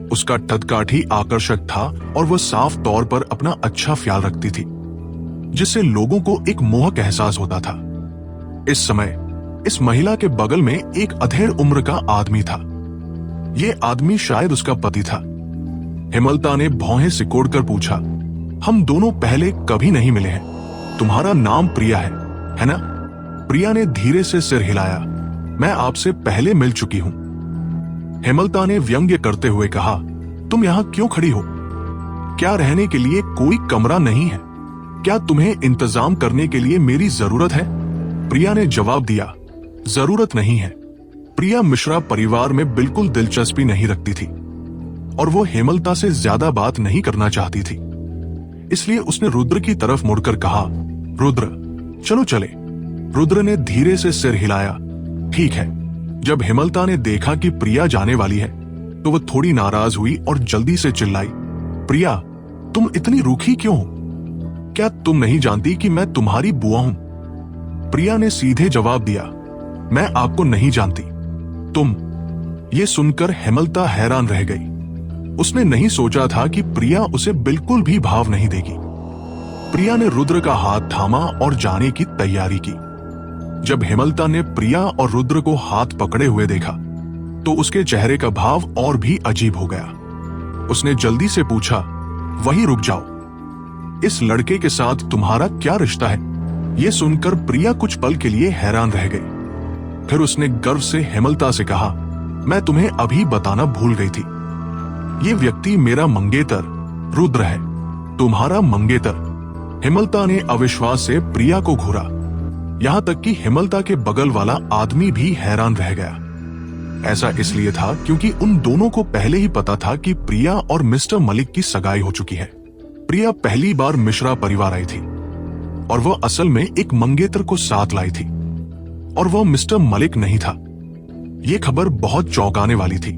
उसका टदकाठी आकर्षक था और वह साफ तौर पर अपना अच्छा ख्याल रखती थी, जिससे लोगों को एक मोहक एहसास होता था। इस समय इस महिला के बगल में एक अधेड़ उम्र का आदमी था। यह आदमी शायद उसका पति था। हेमलता ने भौहें सिकोड़कर पूछा, हम दोनों पहले कभी नहीं मिले हैं। तुम्हारा नाम प्रिया है ना? प्रिया ने धीरे से सिर हिलाया। मैं आपसे पहले मिल चुकी हूं। हेमलता ने व्यंग्य करते हुए कहा, तुम यहां क्यों खड़ी हो? क्या रहने के लिए कोई कमरा नहीं है? क्या तुम्हें इंतजाम करने के लिए मेरी जरूरत है? प्रिया ने जवाब दिया, जरूरत नहीं है। प्रिया मिश्रा परिवार में बिल्कुल दिलचस्पी नहीं रखती थी और वो हेमलता से ज्यादा बात नहीं करना चाहती थी। इसलिए उसने रुद्र की तरफ मुड़कर कहा, रुद्र चलो चले। रुद्र ने धीरे से सिर हिलाया, ठीक है। जब हेमलता ने देखा कि प्रिया जाने वाली है तो वह थोड़ी नाराज हुई और जल्दी से चिल्लाई, प्रिया तुम इतनी रूखी क्यों हो? क्या तुम नहीं जानती कि मैं तुम्हारी बुआ हूं? प्रिया ने सीधे जवाब दिया, मैं आपको नहीं जानती। तुम। ये सुनकर हेमलता हैरान रह गई। उसने नहीं सोचा था कि प्रिया उसे बिल्कुल भी भाव नहीं देगी। प्रिया ने रुद्र का हाथ थामा और जाने की तैयारी की। जब हेमलता ने प्रिया और रुद्र को हाथ पकड़े हुए देखा तो उसके चेहरे का भाव और भी अजीब हो गया। उसने जल्दी से पूछा, वहीं रुक जाओ, इस लड़के के साथ तुम्हारा क्या रिश्ता है? यह सुनकर प्रिया कुछ पल के लिए हैरान रह गई। फिर उसने गर्व से हेमलता से कहा, मैं तुम्हें अभी बताना भूल गई थी। ये व्यक्ति मेरा मंगेतर रुद्र है, तुम्हारा मंगेतर। हेमलता ने अविश्वास से प्रिया को घूरा। यहां तक कि हेमलता के बगल वाला आदमी भी हैरान रह गया। ऐसा इसलिए था क्योंकि उन दोनों को पहले ही पता था कि प्रिया और मिस्टर मलिक की सगाई हो चुकी है। प्रिया पहली बार मिश्रा परिवार आई थी और वह असल में एक मंगेतर को साथ लाई थी और वह मिस्टर मलिक नहीं था। यह खबर बहुत चौंकाने वाली थी।